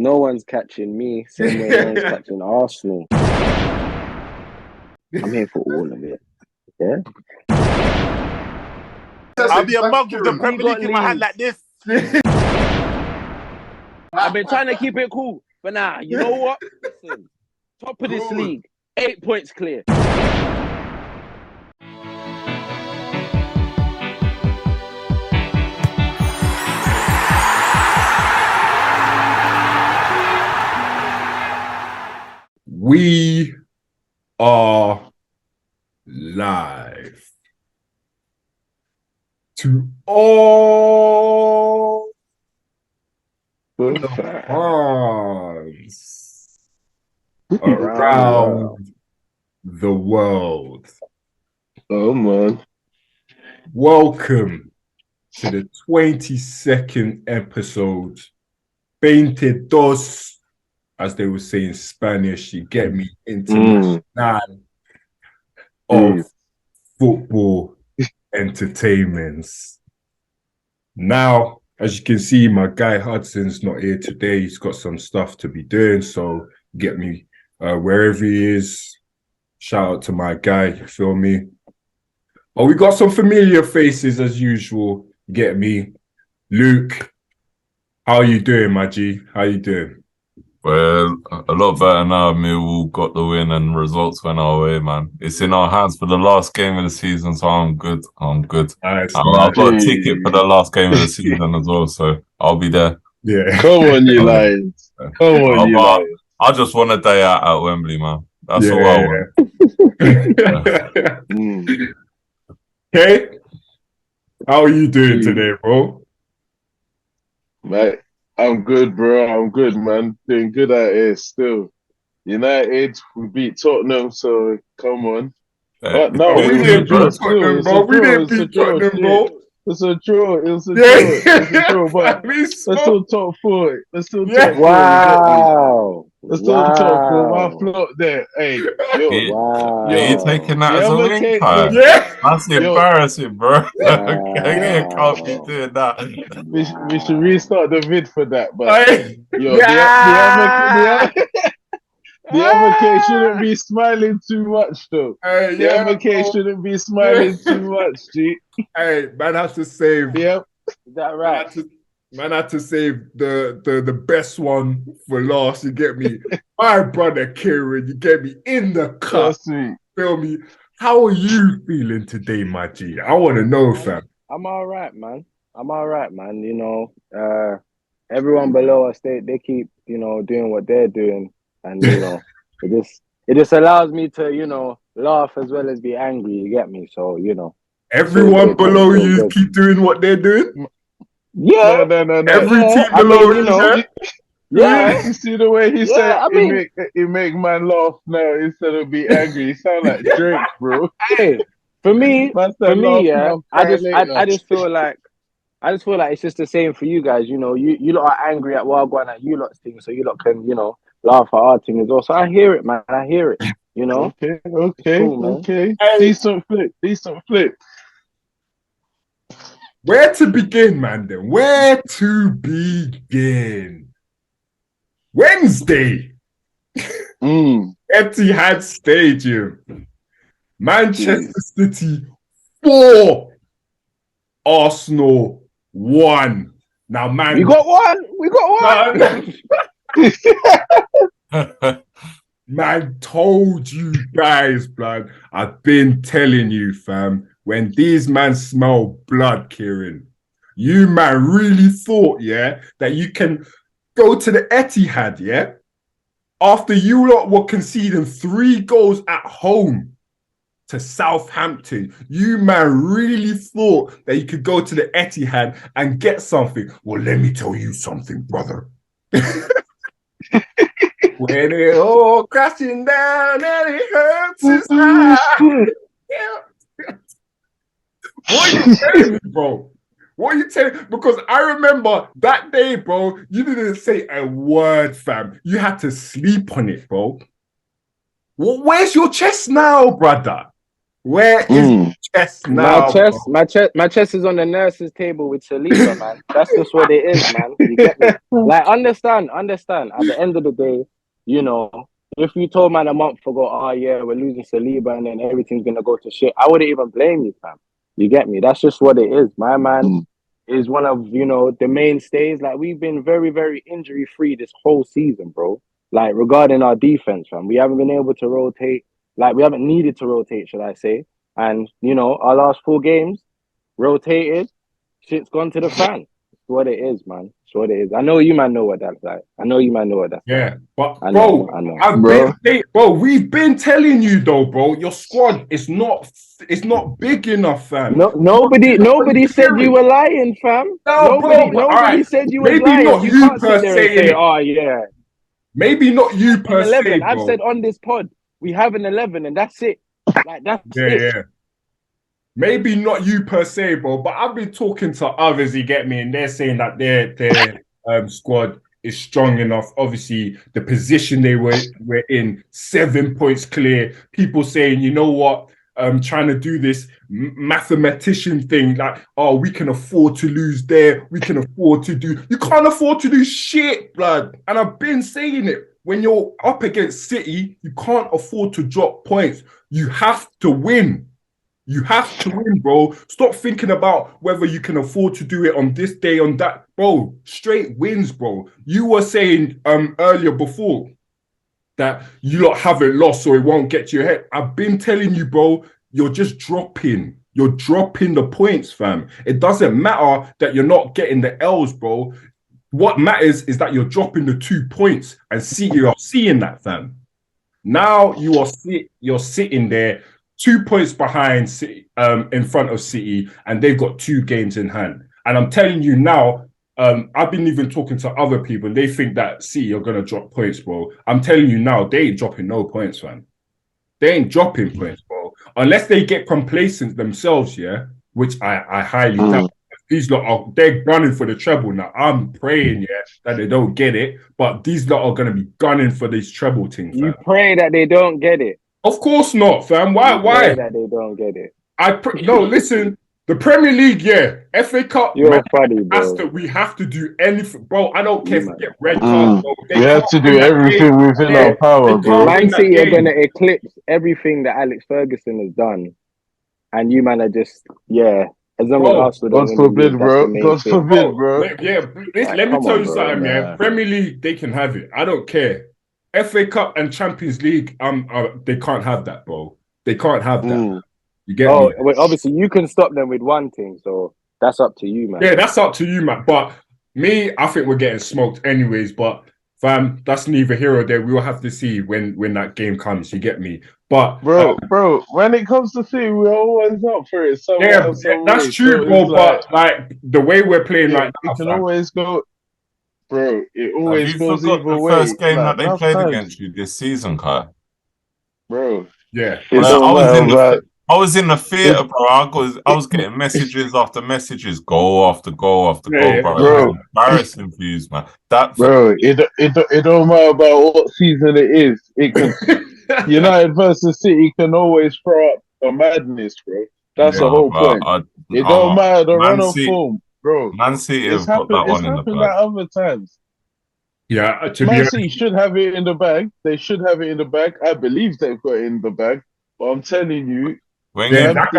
No one's catching me. Same way no one's catching Arsenal. I'm here for all of it. Yeah. I'll be a mug with the Premier League in my hand like this. I've been trying to keep it cool, but nah, you know what? Listen, top of this league, 8 points clear. We are live to all the fans around the world. Oh man. Welcome to the 22nd episode. 22, as they would say in Spanish, you get me, international of football entertainments. Now, as you can see, my guy Hudson's not here today. He's got some stuff to be doing, so get me wherever he is. Shout out to my guy, you feel me? Oh, we got some familiar faces as usual. Get me? Luke, how you doing, my G? How you doing? Well, a lot better now. Millwall got the win and results went our way, man. It's in our hands for the last game of the season, so I'm good. Nice, I've got a ticket for the last game of the season as well, so I'll be there. Yeah. Come on, you Lions. Come on, you Lions. I just want a day out at Wembley, man. That's all I want. Okay. How are you doing today, bro? Mate, I'm good, bro. I'm good, man. Doing good out here still. United, we beat Tottenham, so come on. But no, we didn't beat Tottenham, bro. We didn't beat Tottenham, bro. It's a draw. It's a draw. But let's still top four. Let's still top four. Wow. Let's still top four. My flop there. Hey, yo. Wow. Are you taking that as a win, Kyle? Yeah. That's embarrassing, bro. Can't be doing that. We should restart the vid for that. But yo, the MK shouldn't be smiling too much, though. The MK shouldn't be smiling too much, G. Hey, man has to save. Yep. Is that right? Man had to save the best one for last. You get me? My brother Kieran, you get me? In the cup. Feel me? How are you feeling today, my G? I want to know, fam. I'm all right, man. You know, everyone below us, they keep, you know, doing what they're doing. And, you know, it just allows me to, you know, laugh as well as be angry, you get me? So, you know. Everyone below you keep doing what they're doing? Yeah. No. Every team below you know. Yeah, you see the way he said it make man laugh now instead of be angry. He sound like Drake, bro. Hey, for me, yeah, I just feel like it's just the same for you guys. You know, you lot are angry at what going at you lot's thing, so you lot can, you know, laugh at our thing as well. So I hear it, man. I hear it. You know. Okay. Decent flip. Where to begin, man? Then where to begin? Wednesday, Etihad Stadium, Manchester City 4, Arsenal 1. Now, man, we got one. Man, told you guys, blood. I've been telling you, fam. When these man smell blood, Kieran, you man really thought, yeah, that you can go to the Etihad, yeah, after you lot were conceding 3 goals at home to Southampton. You man really thought that you could go to the Etihad and get something. Well, let me tell you something, brother. When it all crashing down and it hurts inside. What are you telling me, bro? What are you telling me? Because I remember that day, bro, you didn't say a word, fam. You had to sleep on it, bro. Well, where's your chest now, brother? Where is chest now? My chest is on the nurse's table with Saliba, man. That's just what it is, man. You get me? Like, understand. At the end of the day, you know, if you told man a month ago, oh yeah, we're losing Saliba and then everything's gonna go to shit, I wouldn't even blame you, fam. You get me? That's just what it is. My man is one of, you know, the mainstays. Like, we've been very, very injury free this whole season, bro. Like, regarding our defense, fam, we haven't been able to rotate. Like, we haven't needed to rotate, should I say? And, you know, our last 4 games, rotated, shit's gone to the fan. It's what it is, man. It's what it is. I know you man know what that's like. Yeah, but I bro, know. we've been telling you though, bro. Your squad is not big enough, fam. No, nobody said you were lying, fam. No, Nobody said you were maybe lying. not You you can't per sit there and se, say, innit? oh yeah. Maybe not you per 11. se, I've bro. said on this pod, we have an 11 and that's it. Like, that's it. Yeah. Maybe not you per se, bro, but I've been talking to others, you get me, and they're saying that their squad is strong enough. Obviously, the position they were in, 7 points clear. People saying, you know what, trying to do this mathematician thing, like, oh, we can afford to lose there. We can afford to do. You can't afford to do shit, blood. And I've been saying it. When you're up against City, you can't afford to drop points. You have to win. You have to win, bro. Stop thinking about whether you can afford to do it on this day, on that. Bro, straight wins, bro. You were saying earlier before that you lot haven't lost, so it won't get to your head. I've been telling you, bro, you're just dropping. You're dropping the points, fam. It doesn't matter that you're not getting the L's, bro. What matters is that you're dropping the 2 points, and you're seeing that, fam. Now you're sitting there 2 points behind City, in front of City, and they've got 2 games in hand. And I'm telling you now, I've been even talking to other people, and they think that City are gonna drop points, bro. I'm telling you now, they ain't dropping no points, man. They ain't dropping points, bro. Unless they get complacent themselves, yeah, which I highly doubt. These lot they're gunning for the treble now. I'm praying, yeah, that they don't get it, but these lot are gonna be gunning for this treble thing, fam. You pray that they don't get it. Of course not, fam. Why? Pray that they don't get it. No, listen. The Premier League, yeah, FA Cup. You're funny, bro. We have to do anything, bro. I don't care if we get red cards. We have to do everything within our power, bro. Man City are gonna eclipse everything that Alex Ferguson has done, and you man are just As long as Arsenal God forbid, bro. God forbid, bro. Yeah, let me tell you something, yeah. Premier League, they can have it. I don't care. FA Cup and Champions League, they can't have that, bro. They can't have that. You get me? Well, obviously, you can stop them with one thing, so that's up to you, man. Yeah, that's up to you, man. But me, I think we're getting smoked anyways. But fam, that's neither here or there. We will have to see when that game comes. You get me? But bro, when it comes to City, we're always up for it. That's true, bro. But like the way we're playing right now, it can always go. Bro, it always goes either way. The first game that they played against you this season, Kai. Bro, yeah. I was in the theater, bro. I was getting messages after messages, goal after goal after goal, bro. It was embarrassing for you, man. It don't matter about what season it is. It can United versus City can always throw up a madness, bro. That's the whole point. It don't matter the run of form, bro. Man City it's happened that other times. Yeah, Man City should have it in the bag. They should have it in the bag. I believe they've got it in the bag. But I'm telling you, when you've got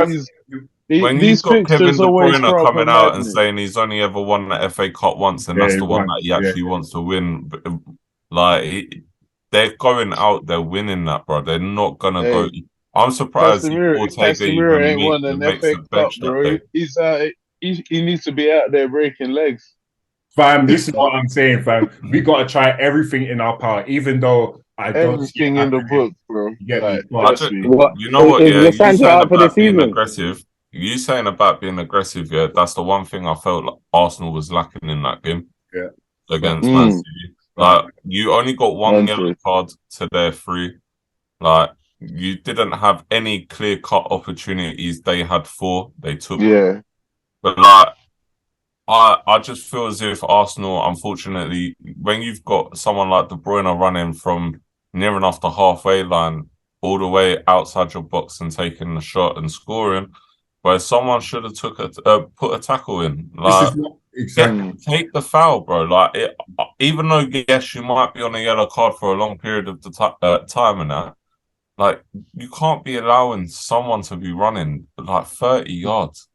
Kevin De Bruyne coming out and saying he's only ever won the FA Cup once, and that's the one that he actually wants to win. Like, they're going out there winning that, bro. They're not gonna go. I'm surprised Casemiro ain't won an FA Cup, bro. He needs to be out there breaking legs. Fam, this is what I'm saying, fam. We got to try everything in our power, even though I don't everything in the book, bro. You know what? Yeah, you saying about being aggressive. You saying about being aggressive, yeah. That's the one thing I felt like Arsenal was lacking in that game. Yeah, against Man City. Like, you only got one yellow card to their 3. Like, you didn't have any clear-cut opportunities. They had 4. They took. Yeah. But like, I just feel as if Arsenal, unfortunately, when you've got someone like De Bruyne running from near enough the halfway line all the way outside your box and taking the shot and scoring, where someone should have put a tackle in. This Like, is not exactly. take the foul, bro. Like, even though yes, you might be on a yellow card for a long period of the time and that, like, you can't be allowing someone to be running like 30 yards.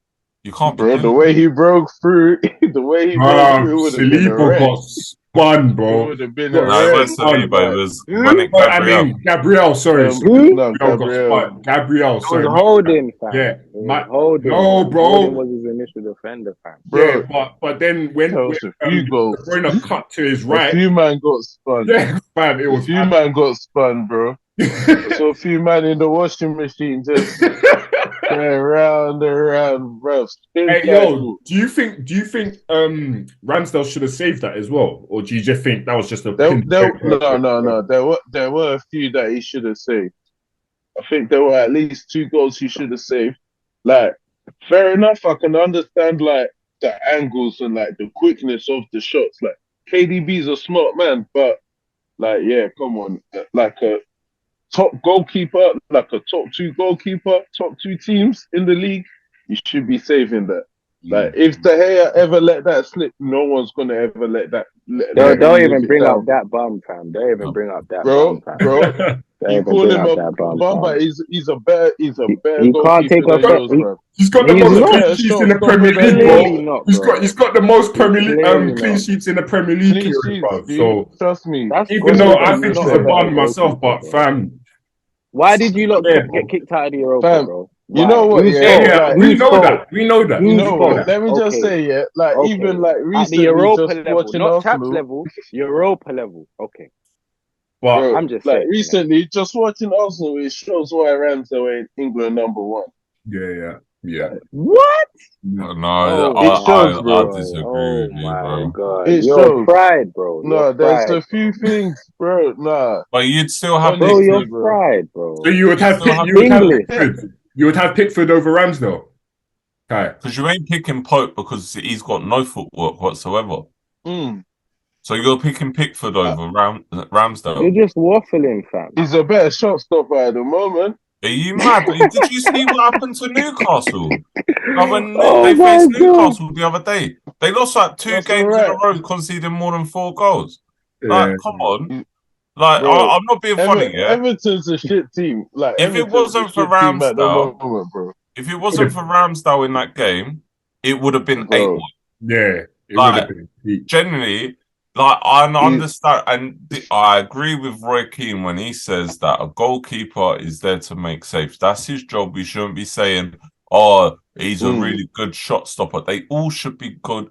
You can't, bro. The way he broke through, would have been a Saliba wreck. got spun, bro. It would have been a no, it wreck. was Saliba. It was when it I mean, Gabriel. Sorry, no, Gabriel. Gabriel. Sorry, it was holding, fam. Yeah, holding. no, bro. Holding was his initial defender, fam. Bro. Yeah, but then when De Bruyne cut to his right, a few man got spun. Yeah, fam, it was a few man got spun, bro. So a few man in the washing machine just around, bro. Hey, yo, do you think Ramsdale should have saved that as well, or do you just think that was just a no? There were a few that he should have saved. I think there were at least 2 goals he should have saved. Like, fair enough, I can understand like the angles and like the quickness of the shots. Like, KDB's a smart man, but like, yeah, come on, like a top goalkeeper, like a top 2 goalkeeper, top 2 teams in the league, you should be saving that. Like, if De Gea ever let that slip, no one's gonna ever let that. Don't even bring up that bum, fam. Don't even bring up that bum, fam. Bro. You call him a bum, but he's a better. He can't take a. He's got the most clean sheets in the Premier League, bro. He's got the most Premier League clean sheets in the Premier League, bro. So trust me. Even though I think he's a bum myself, but fam, why did you lot get kicked out of the Europa, bro? You know what? Yeah, we know that. You know what? Let me just say, even like recently, at the Europa just level, watching not Champs Arsenal, level, Europa level. Okay, but bro, I'm just like saying, recently, just watching Arsenal, it shows why Ramsdale ain't England #1. Yeah. What? No, it shows, bro. I disagree with you, bro. God, it you're shows. fried, bro. No, there's a few things, bro. Nah, but you'd still have bro. You're fried, bro. So you would have Pickford over Ramsdale, okay? Because you ain't picking Pope because he's got no footwork whatsoever. So you're picking Pickford over Ramsdale. You're just waffling, fam. He's a better shot stopper at the moment. Are you mad? Did you see what happened to Newcastle? When they faced Newcastle the other day, they lost like 2 games in a row, conceding more than 4 goals. Like, come on. Like, bro, I'm not being funny, yeah? Everton's a shit team. Like, if it wasn't for Ramsdale, if it wasn't for Ramsdale in that game, it would have been 8-1. Yeah, it like, would have been. Genuinely, like, I understand, and I agree with Roy Keane when he says that a goalkeeper is there to make saves. That's his job. We shouldn't be saying, "Oh, he's a really good shot stopper." They all should be good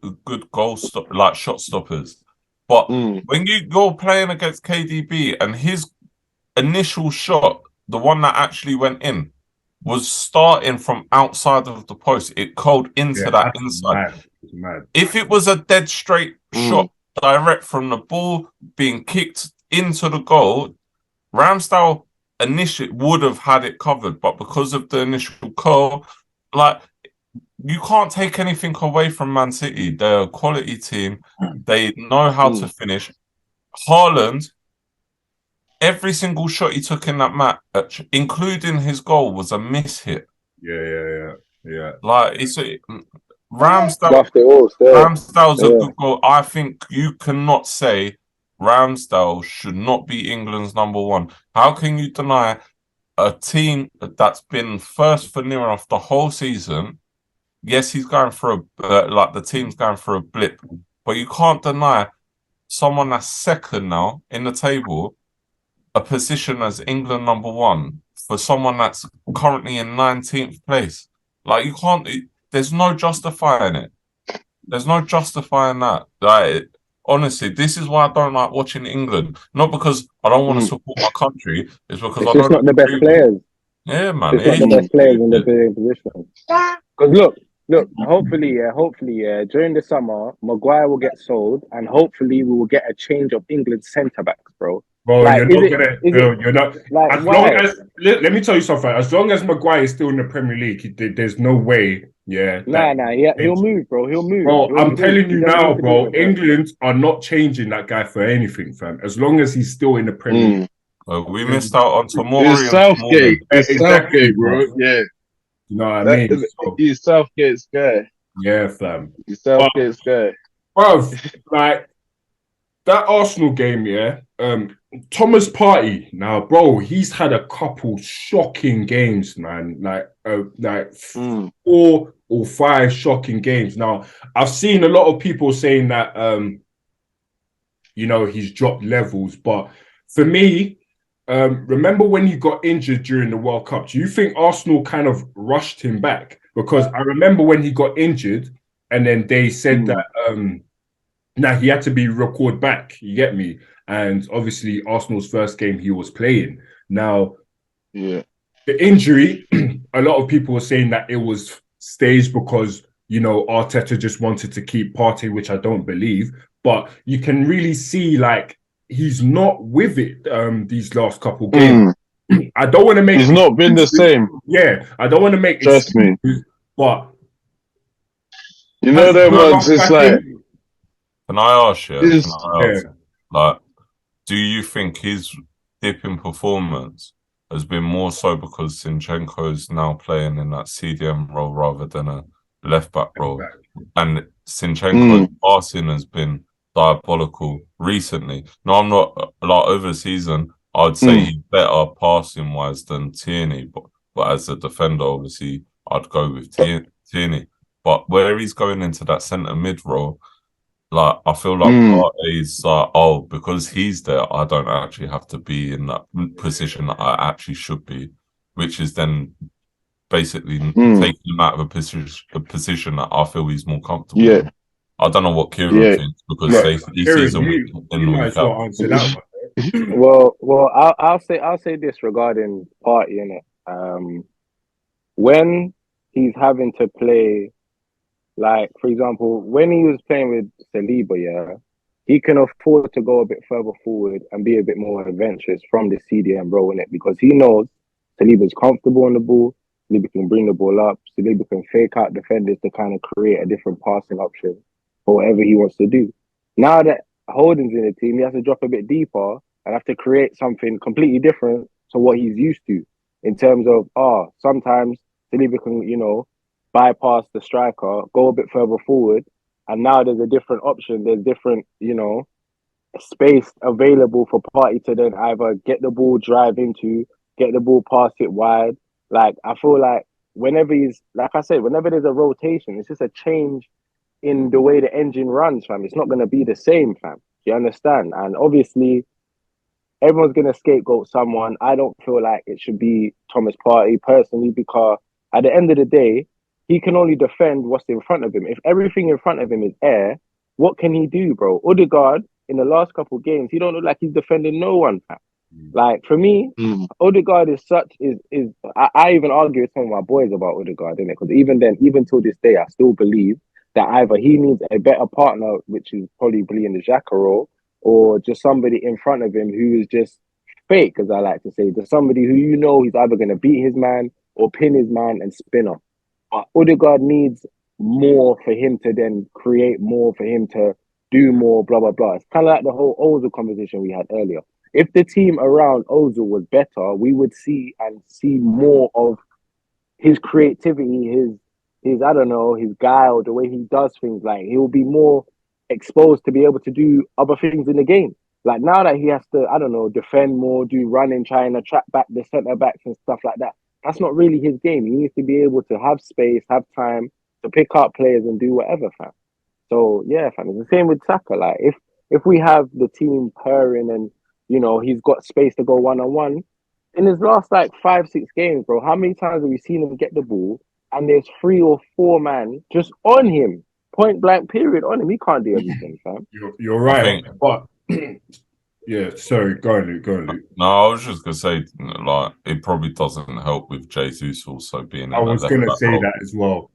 goal shot stoppers. But when you're playing against KDB and his initial shot, the one that actually went in, was starting from outside of the post, it curled into that inside. Mad. If it was a dead straight shot, direct from the ball being kicked into the goal, Ramsdale initially would have had it covered, but because of the initial curl, like, you can't take anything away from Man City. They're a quality team. They know how to finish. Haaland, every single shot he took in that match, including his goal, was a miss hit. Yeah. Like, it's Ramsdale's a good goal. I think you cannot say Ramsdale should not be England's #1. How can you deny a team that's been first for near enough the whole season? Yes, he's going through the team's going through a blip, but you can't deny someone that's second now in the table a position as England #1 for someone that's currently in 19th place. Like, you can't. There's no justifying it. There's no justifying that. Like, honestly, this is why I don't like watching England. Not because I don't want to support my country. It's because it's just not the best players. Yeah, man. It's not the best players in the position. Because look. Hopefully, during the summer, Maguire will get sold, and hopefully, we will get a change of England's centre backs, bro. Bro, like, you're not. Like, as long as let me tell you something. As long as Maguire is still in the Premier League, there's no way. Yeah. He'll move, bro. He'll move. Bro, I'm telling you now, bro. England are not changing that guy for anything, fam. As long as he's still in the Premier League. We missed out on It's Tomori and Southgate. Smalling. It's Exactly, Southgate, bro. bro. Yeah. You know what I mean? So, He's Southgate's guy. yeah, fam. He's Southgate's guy. Bro, like that Arsenal game, yeah. Thomas Partey. Now, bro, he's had a couple shocking games, man. Like 4 or 5 shocking games. Now, I've seen a lot of people saying that he's dropped levels, but for me, remember when he got injured during the World Cup? Do you think Arsenal kind of rushed him back? Because I remember when he got injured, and then they said that he had to be recalled back. You get me? And obviously, Arsenal's first game he was playing. Now, the injury, a lot of people were saying that it was staged because Arteta just wanted to keep Partey, which I don't believe. But you can really see like he's not with it these last couple games. I don't want to make. He's not been the same. Yeah, I don't want to make. Trust me. But you know them ones. It's like. Can I ask you? Like, do you think his dip in performance has been more so because Zinchenko is now playing in that CDM role rather than a left back role, and Zinchenko's passing has been diabolical recently? No, I'm not like over the season. I'd say he's better passing wise than Tierney, but as a defender, obviously, I'd go with Tierney. But where he's going into that centre mid role, like I feel like Partey's like, because he's there, I don't actually have to be in that position that I actually should be, which is then basically taking him out of a position that I feel he's more comfortable in. I don't know what Kieran thinks because he sees him in the week out. Well, I'll say this regarding Partey, innit? When he's having to play, like for example, when he was playing with Saliba, he can afford to go a bit further forward and be a bit more adventurous from the CDM role, innit? Because he knows Saliba's comfortable on the ball, Saliba can bring the ball up, Saliba can fake out defenders to kind of create a different passing option for whatever he wants to do. Now that Holding's in the team, he has to drop a bit deeper and have to create something completely different to what he's used to in terms of, sometimes Saliba can, bypass the striker, go a bit further forward, and now there's a different option. There's different, space available for Partey to then either get the ball, drive into, get the ball, pass it wide. Like, I feel like whenever there's a rotation, it's just a change in the way the engine runs, fam. It's not going to be the same, fam. Do you understand? And obviously, everyone's going to scapegoat someone. I don't feel like it should be Thomas Partey personally, because at the end of the day, he can only defend what's in front of him. If everything in front of him is air, what can he do, bro? Odegaard, in the last couple of games, he don't look like he's defending no one, fam. Like, for me, Odegaard is I even argue with some of my boys about Odegaard, innit? Because even till this day, I still believe that either he needs a better partner, which is probably in the Xhaka role, or just somebody in front of him who is just fake, as I like to say. There's somebody who he's either going to beat his man or pin his man and spin off. But Odegaard needs more for him to then create more, for him to do more, blah, blah, blah. It's kind of like the whole Ozil conversation we had earlier. If the team around Ozil was better, we would see more of his creativity, his I don't know, his guile, the way he does things. Like, he'll be more exposed to be able to do other things in the game. Like, now that he has to, I don't know, defend more, do running, trying to trap back the centre backs and stuff like that, that's not really his game. He needs to be able to have space, have time to pick up players and do whatever, fam. So yeah, fam, it's the same with Saka. Like, if we have the team purring and he's got space to go 1-on-1, in his last like 5-6 games, bro, how many times have we seen him get the ball and there's 3 or 4 man just on him, point blank period on him? He can't do everything, fam. You're right, but yeah, sorry, go on, Luke. No, I was just gonna say, like, it probably doesn't help with Jesus also being. I was gonna say that as well.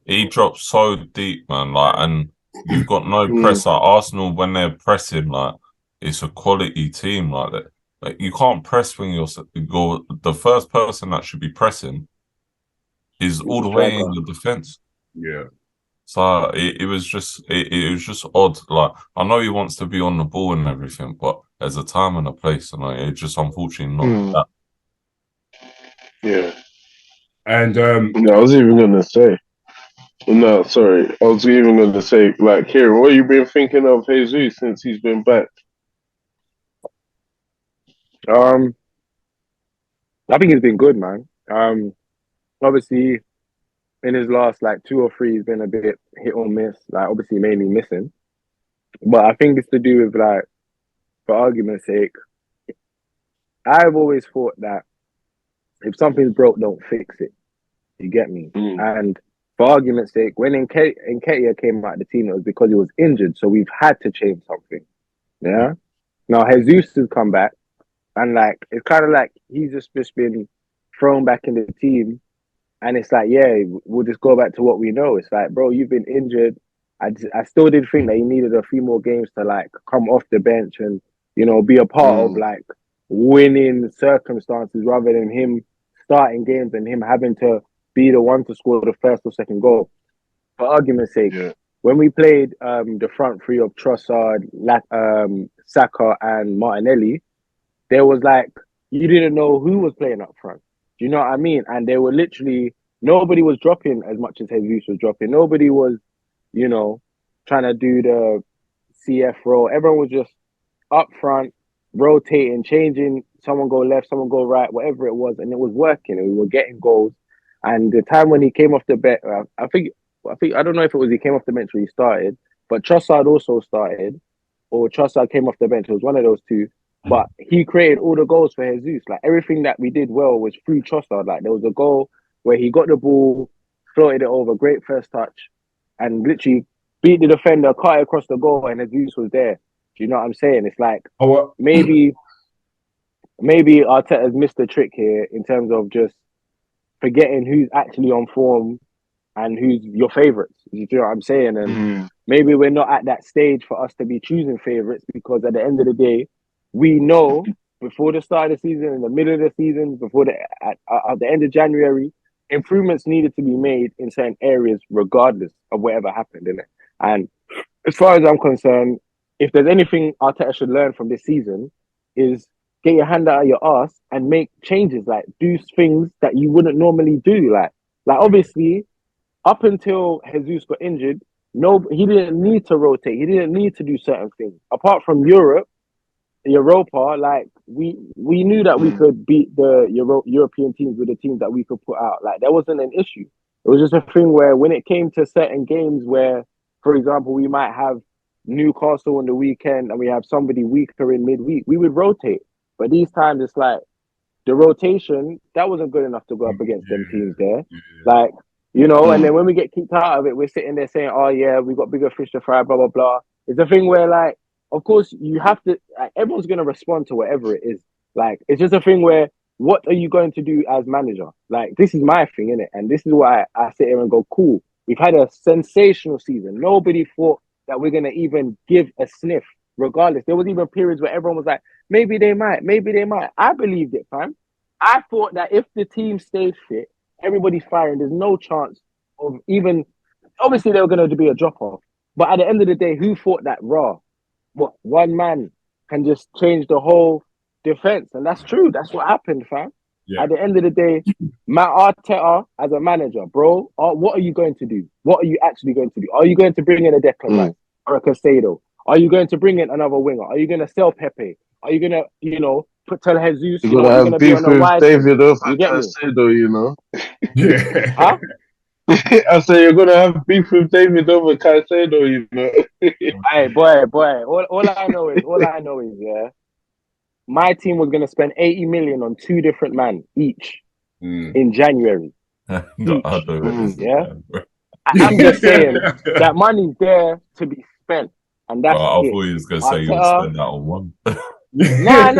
He drops so deep, man. Like, and you've got no press. Like Arsenal, when they're pressing, like, it's a quality team. Like that, like, you can't press when you're the first person that should be pressing is all the way in the defense. Yeah. So it was just it was just odd. Like I know he wants to be on the ball and everything, but there's a time and a place, and like, it's just unfortunately not that. Yeah. And I was even gonna say. No, sorry. I was even gonna say, like, Kieran, what you been thinking of Jesus since he's been back? I think he's been good, man. Obviously, in his last like 2 or 3, he's been a bit hit or miss. Like, obviously, mainly missing. But I think it's to do with like, for argument's sake, I've always thought that if something's broke, don't fix it. You get me? And for argument's sake, when Nketiah came out of the team, it was because he was injured. So we've had to change something. Yeah. Now Jesus has come back, and like it's kind of like he's just been thrown back in the team, and it's like, yeah, we'll just go back to what we know. It's like, bro, you've been injured. I still did think that he needed a few more games to like come off the bench and be a part of like winning circumstances rather than him starting games and him having to be the one to score the first or second goal. For argument's sake, when we played the front three of Trossard, Saka, and Martinelli, there was like you didn't know who was playing up front. Do you know what I mean? And they were literally nobody was dropping as much as Jesus was dropping. Nobody was, trying to do the CF role. Everyone was just up front, rotating, changing. Someone go left, someone go right, whatever it was, and it was working. And we were getting goals. And the time when he came off the bench, I think I don't know if it was he came off the bench or he started, but Trossard also started, or Trossard came off the bench. It was one of those two. But he created all the goals for Jesus. Like everything that we did well was through Trossard. Like there was a goal where he got the ball, floated it over, great first touch, and literally beat the defender, cut it across the goal, and Jesus was there. Do you know what I'm saying? It's like maybe Arteta's missed the trick here in terms of just forgetting who's actually on form and who's your favourites. You know what I'm saying? And maybe we're not at that stage for us to be choosing favourites because at the end of the day, we know before the start of the season, in the middle of the season, at the end of January, improvements needed to be made in certain areas regardless of whatever happened in it. And as far as I'm concerned, if there's anything Arteta should learn from this season is get your hand out of your ass and make changes, like do things that you wouldn't normally do. Like obviously, up until Jesus got injured, he didn't need to rotate. He didn't need to do certain things. Apart from Europa, like we knew that we could beat the European teams with the teams that we could put out. Like there wasn't an issue. It was just a thing where when it came to certain games where, for example, we might have Newcastle on the weekend and we have somebody weaker in midweek, we would rotate. But these times it's like the rotation, that wasn't good enough to go up against them teams there. Like, and then when we get kicked out of it, we're sitting there saying, oh yeah, we've got bigger fish to fry, blah, blah, blah. It's a thing where like, of course, you have to, like, everyone's going to respond to whatever it is. Like, it's just a thing where, what are you going to do as manager? Like, this is my thing, innit? And this is why I sit here and go, cool. We've had a sensational season. Nobody thought that we're going to even give a sniff, regardless. There was even periods where everyone was like, maybe they might. I believed it, fam. I thought that if the team stayed fit, everybody's firing, there's no chance of even, obviously there were going to be a drop-off. But at the end of the day, who thought that raw? What one man can just change the whole defense, and that's true. That's what happened, fam. Yeah. At the end of the day, Matt Arteta as a manager, bro, what are you going to do? What are you actually going to do? Are you going to bring in a Declan Rice or a Caicedo? Are you going to bring in another winger? Are you going to sell Pepe? Are you going to, tell Jesus? You're going to have beef with David over Caicedo, Yeah. Huh? I say you're gonna have beef with David over Caicedo, Hey, boy. All I know is, yeah, my team was gonna spend 80 million on 2 different men each in January. Yeah. I'm just saying that money's there to be spent, and that's I thought he was gonna say you'll spend that on one. Nah.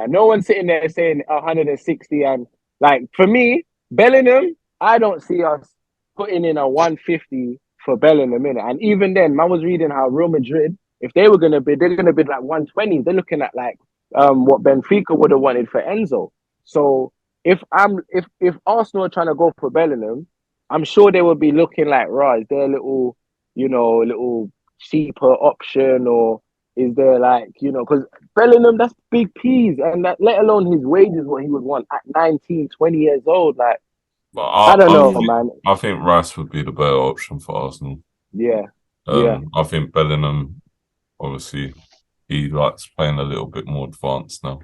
No one's sitting there saying 160 and like for me, Bellingham, I don't see us putting in a 150 for Bellingham in it. And even then, man was reading how Real Madrid, if they were gonna bid, they're gonna bid like 120. They're looking at like what Benfica would have wanted for Enzo. So if Arsenal are trying to go for Bellingham, I'm sure they would be looking like, right, is there a little, little cheaper option, or is there like, because Bellingham, that's big peas, and that, let alone his wages, what he would want at 19, 20 years old. Like, But I don't know, man. I think Rice would be the better option for Arsenal. Yeah, yeah. I think Bellingham, obviously, he likes playing a little bit more advanced now.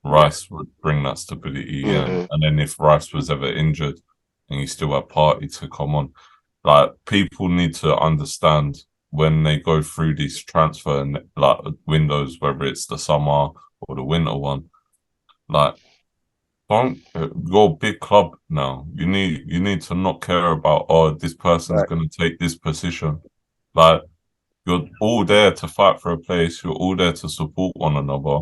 Rice would bring that stability in. And then if Rice was ever injured and you still have Party to come on, like, people need to understand when they go through these transfer like windows, whether it's the summer or the winter one, like, you're a big club now. You need to not care about, oh, this person's going to take this position. Like, you're all there to fight for a place. You're all there to support one another.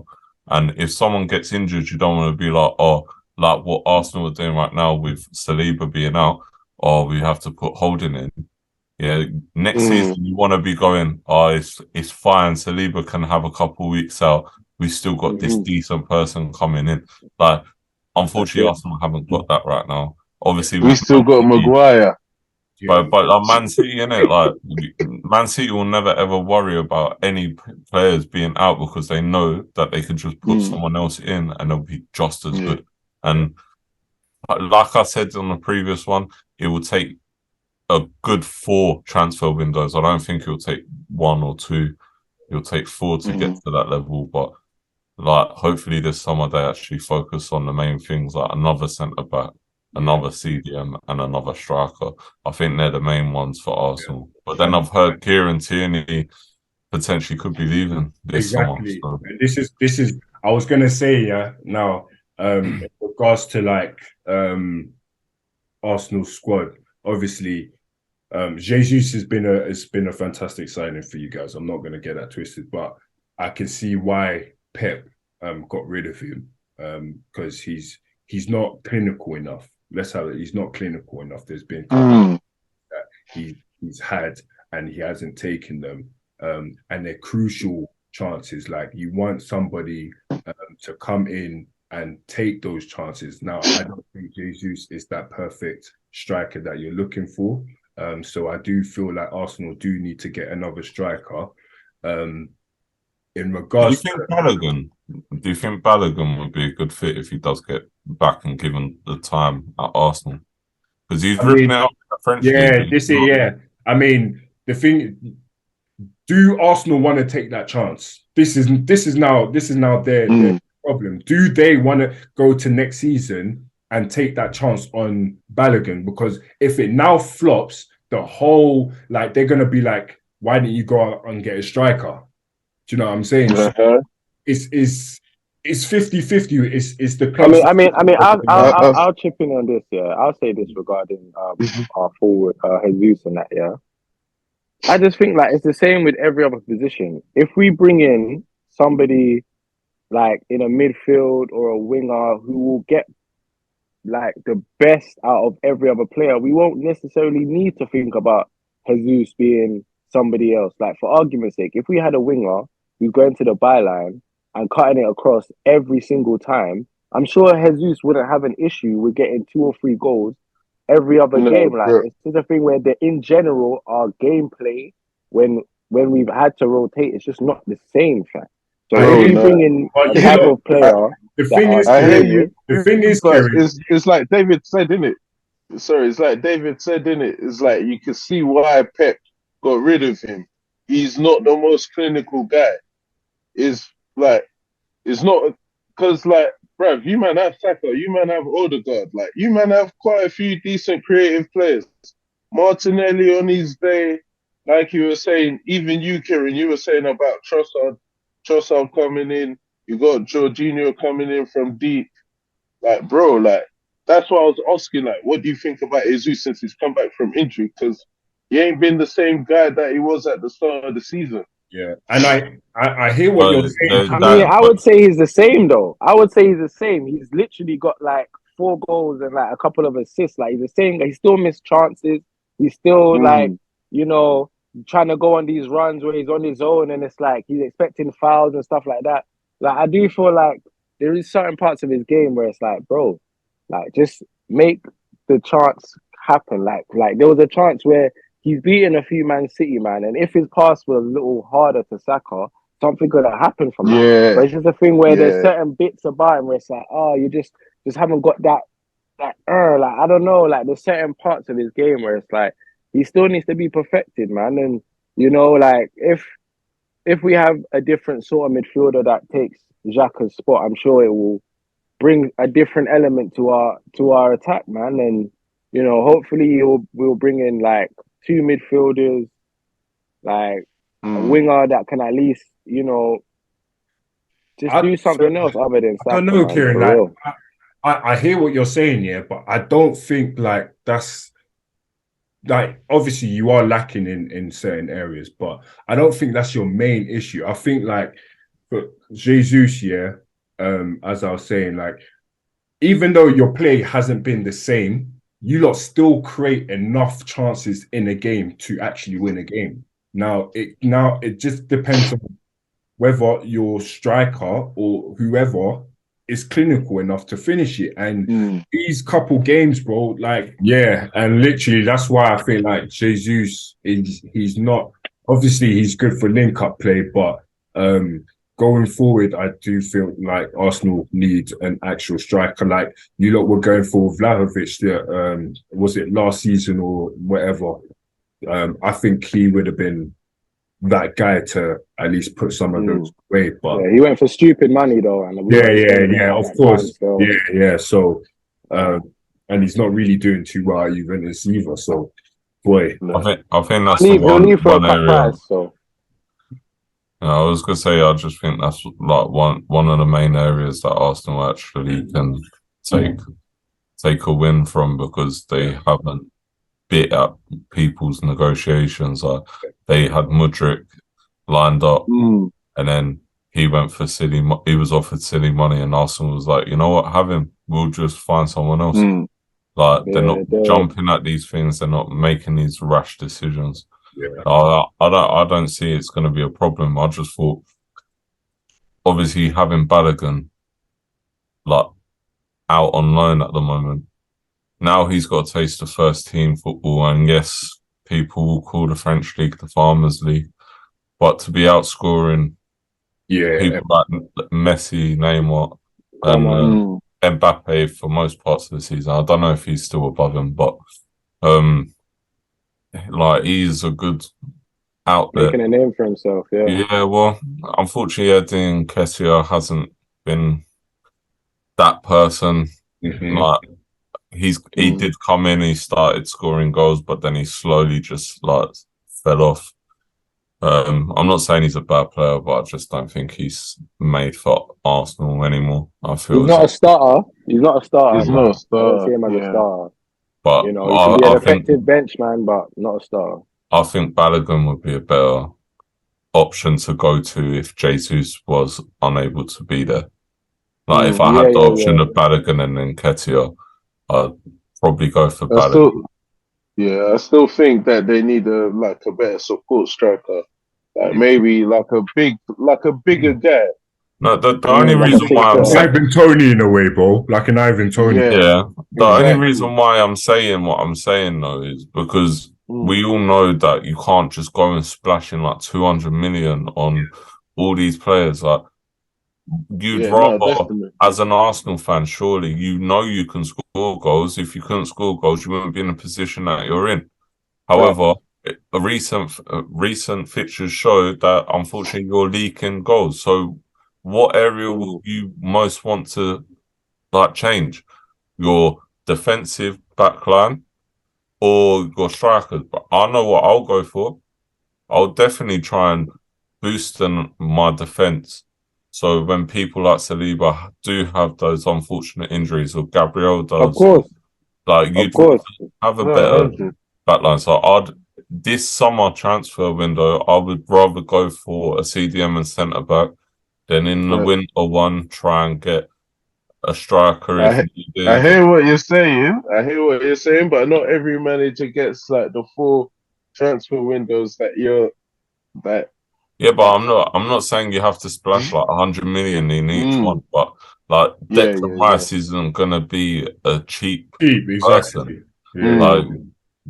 And if someone gets injured, you don't want to be like, oh, like what Arsenal are doing right now with Saliba being out, or we have to put Holding in. Yeah, next season you want to be going, oh, it's fine. Saliba can have a couple of weeks out. We still got this decent person coming in. Like, unfortunately, Arsenal haven't got that right now. Obviously, we still got Maguire. But like Man City, innit? Like, Man City will never ever worry about any players being out because they know that they can just put someone else in and they'll be just as good. And like I said on the previous one, it will take a good 4 transfer windows. I don't think it'll take 1 or 2. It'll take 4 to get to that level. But like, hopefully this summer they actually focus on the main things, like another centre back, another CDM, and another striker. I think they're the main ones for Arsenal. But then I've heard Kieran Tierney potentially could be leaving this summer. So. And this is I was gonna say, now, in regards to like Arsenal squad, obviously Jesus has been a fantastic signing for you guys. I'm not gonna get that twisted, but I can see why Pep got rid of him, because he's not clinical enough. Let's have it. He's not clinical enough. There's been that he's had and he hasn't taken them, and they're crucial chances. Like, you want somebody to come in and take those chances. Now, I don't think Jesus is that perfect striker that you're looking for. So I do feel like Arsenal do need to get another striker. In regards, do you think Balogun would be a good fit if he does get back and given the time at Arsenal? Because he's ripping it up in the French league. I mean, the thing, do Arsenal want to take that chance? This is now their problem. Do they want to go to next season and take that chance on Balogun? Because if it now flops, the whole, like, they're gonna be like, why didn't you go out and get a striker? Do you know what I'm saying? So it's 50-50. It's the club. I'll chip in on this. Yeah, I'll say this regarding our forward Jesus and that. Yeah, I just think like it's the same with every other position. If we bring in somebody like in a midfield or a winger who will get like the best out of every other player, we won't necessarily need to think about Jesus being somebody else. Like, for argument's sake, if we had a winger who's going to the byline and cutting it across every single time, I'm sure Jesus wouldn't have an issue with getting 2 or 3 goals every other game. Like, it's just a thing where in general, our gameplay, when we've had to rotate, it's just not the same, fact. So if you bring in a type of player, the thing is, it's like David said, innit? Sorry, it's like David said, innit? It's like you can see why Pep got rid of him. He's not the most clinical guy. It's not because, like, bruv, you man have Saka, you man have Odegaard, like, you man have quite a few decent creative players. Martinelli on his day, like you were saying, even you, Kieran, you were saying about Trossard coming in. You got Jorginho coming in from deep. Like, bro, like, that's why I was asking, like, what do you think about Jesus since he's come back from injury? Because he ain't been the same guy that he was at the start of the season. Yeah, and I hear what you're saying. I would say he's the same, though. I would say he's the same. He's literally got like 4 goals and like a couple of assists. Like, he's the same guy. He still missed chances. He's still like, trying to go on these runs where he's on his own and it's like he's expecting fouls and stuff like that. Like, I do feel like there is certain parts of his game where it's like, bro, like, just make the chance happen. Like there was a chance where he's beaten a few Man City, man, and if his pass was a little harder to Saka, something could have happened from that. But it's just a thing where there's certain bits about him where it's like, oh, you just haven't got that like I don't know, like there's certain parts of his game where it's like he still needs to be perfected, man. And you know, like if we have a different sort of midfielder that takes Xhaka's spot, I'm sure it will bring a different element to our attack, man. And you know, hopefully we'll bring in like two midfielders, like a winger that can at least, you know, just do something else other than Saka, I don't know, man, Kieran. for Like, real. I hear what you're saying, yeah, but I don't think like that's like obviously you are lacking in certain areas, but I don't think that's your main issue. I think like for Jesus, yeah, as I was saying, like even though your play hasn't been the same, you lot still create enough chances in a game to actually win a game. Now it just depends on whether your striker or whoever is clinical enough to finish it. And these couple games, bro, like, yeah, and literally that's why I feel like Jesus he's not obviously he's good for link-up play, but going forward, I do feel like Arsenal need an actual striker. Like you lot were going for Vlahovic, was it last season or whatever? I think he would have been that guy to at least put some of those away. But yeah, he went for stupid money though, and yeah, of course, yeah. So, and he's not really doing too well at Juventus either. So, boy, I think that's he'll leave for one a cut area. price. So, I was gonna say, I just think that's like one of the main areas that Arsenal actually can take a win from, because they haven't bit at people's negotiations. They had Mudryk lined up, and then he went for silly. He was offered silly money, and Arsenal was like, you know what, have him. We'll just find someone else. Like they're not jumping at these things. They're not making these rash decisions. Yeah. I don't see it's going to be a problem. I just thought, obviously, having Balogun like out on loan at the moment, now he's got a taste of first team football, and yes, people will call the French league the Farmers League, but to be outscoring people like Messi, Neymar, and Mbappe for most parts of the season, I don't know if he's still above him, but like he's a good outlet, making a name for himself. Yeah, well, unfortunately, Edin Kessia hasn't been that person. Like he did come in, he started scoring goals, but then he slowly just like fell off. I'm not saying he's a bad player, but I just don't think he's made for Arsenal anymore. I feel he's not a starter. He's not a starter. He's not a starter. I don't see him as a starter. But you know, he can be an effective bench man, but not a starter. I think Balogun would be a better option to go to if Jesus was unable to be there. Like if I had the option of Balogun and then Nketiah, I'd probably go for Balogun. I still think that they need a better support striker, like maybe like a bigger guy. No, the only reason why I'm saying Ivan Toney in a way, bro, like an Ivan Toney. Yeah. The only reason why I'm saying what I'm saying though is because we all know that you can't just go and splash in like 200 million on all these players. Like you'd rather, as an Arsenal fan, surely you know you can score goals. If you couldn't score goals, you wouldn't be in the position that you're in. However, recent fixtures show that unfortunately you're leaking goals. So what area will you most want to like change? Your defensive backline or your strikers? But I know what I'll go for. I'll definitely try and boost my defense. So when people like Saliba do have those unfortunate injuries, or Gabriel does, of course, like you'd have a better backline. So this summer transfer window, I would rather go for a CDM and centre back than in the winter one try and get a striker. I hear what you're saying. But not every manager gets like the 4 transfer windows that you're Yeah, but I'm not saying you have to splash like 100 million in each one. But Like Declan Rice isn't gonna be a cheap person. Yeah. Like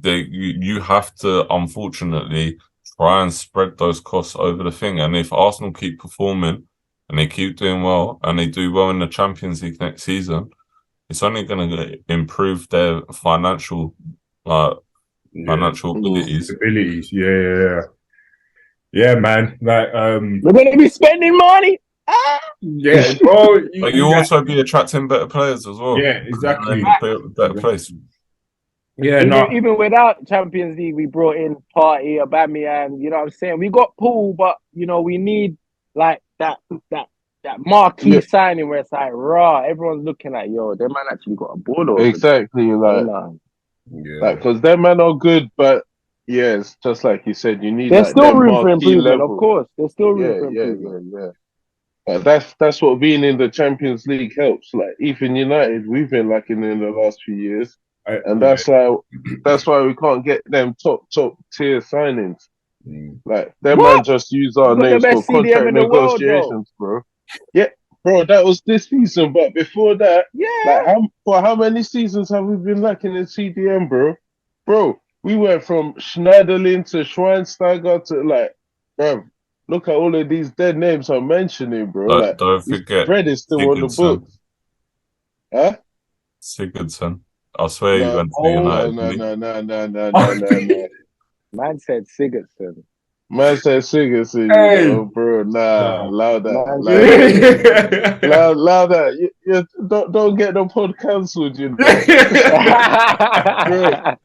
you have to unfortunately try and spread those costs over the thing. And if Arsenal keep performing and they keep doing well and they do well in the Champions League next season, it's only going to improve their financial abilities. Yeah, man. Like we're gonna be spending money. Yeah, bro. But you also be attracting better players as well. Yeah, exactly. Better place. Yeah, even without Champions League, we brought in Party, Aubameyang. You know what I'm saying? We got Pool, but you know we need like that marquee signing where it's like raw. Everyone's looking at that man actually got a ball. Exactly, because them men are good, but it's just like you said, you need. There's still room for improvement, of course. There's still room for improvement. That's what being in the Champions League helps. Like even United, we've been lacking in the last few years. And that's why we can't get them top tier signings. Like them man just use our names for contract negotiations, bro. Yeah, bro, that was this season, but before that, like for how many seasons have we been lacking in CDM, bro? Bro, we went from Schneiderlin to Schweinsteiger to like, bro, look at all of these dead names I'm mentioning, bro. Don't forget, Fred is still on the books. Huh? Sigurdsson. I swear you went to United. No. Man said Sigurdsson. Man said Sigurdsson, bro. Allow that. Allow that. Don't get the pod cancelled, you know.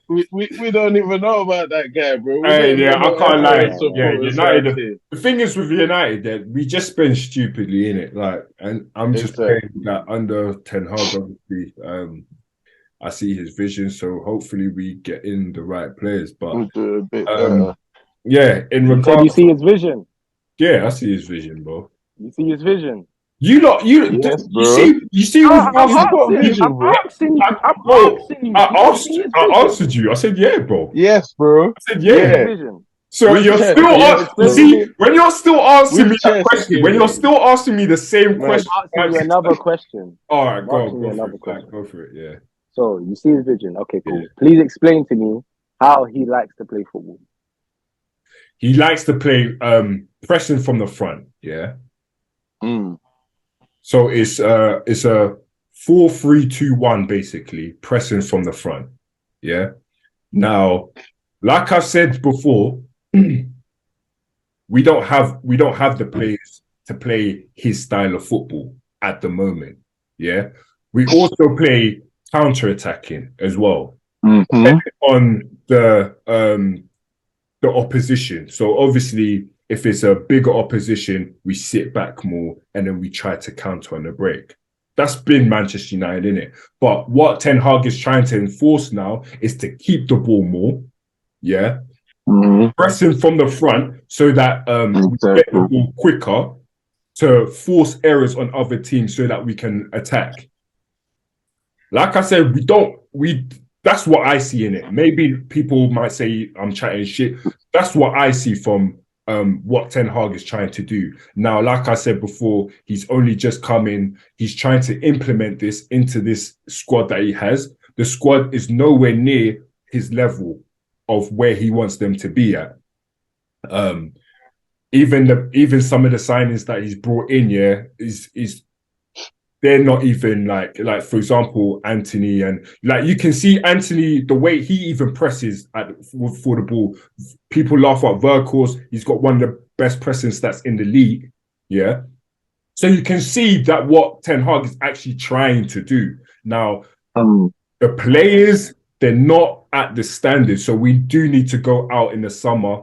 Bro, we don't even know about that guy, bro. I can't lie. United. The thing is with United that we just spend stupidly in it. Like, and I'm just saying that under Ten Hag, obviously, I see his vision, so hopefully we get in the right players. But we'll do a bit in regards, you see his vision. Yeah, I see his vision, bro. You see his vision. You see. I'm asking you. I answered you. I said, yeah, bro. Yes, bro. I said, yeah. So you're still asking. When you're still asking me that question, when you're still asking me the same question, I'm asking you another question. All right, go for it. Yeah. So you see his vision. Okay, cool. Yeah. Please explain to me how he likes to play football. He likes to play pressing from the front. Yeah. So it's a 4-3-2-1 basically, pressing from the front. Yeah. Now, like I said before, we don't have the players to play his style of football at the moment. Yeah. We also play counter-attacking as well on the opposition. So obviously, if it's a bigger opposition, we sit back more and then we try to counter on the break. That's been Manchester United, innit? But what Ten Hag is trying to enforce now is to keep the ball more, pressing from the front so that we get the ball quicker to force errors on other teams so that we can attack. Like I said, that's what I see in it. Maybe people might say I'm chatting shit. That's what I see from what Ten Hag is trying to do. Now, like I said before, he's only just come in. He's trying to implement this into this squad that he has. The squad is nowhere near his level of where he wants them to be at. Even some of the signings that he's brought in, is they're not even like for example, Anthony, and like you can see Anthony, the way he even presses for the ball. People laugh at Vercourse. He's got one of the best pressing stats in the league. Yeah. So you can see that what Ten Hag is actually trying to do. Now, the players, they're not at the standard. So we do need to go out in the summer,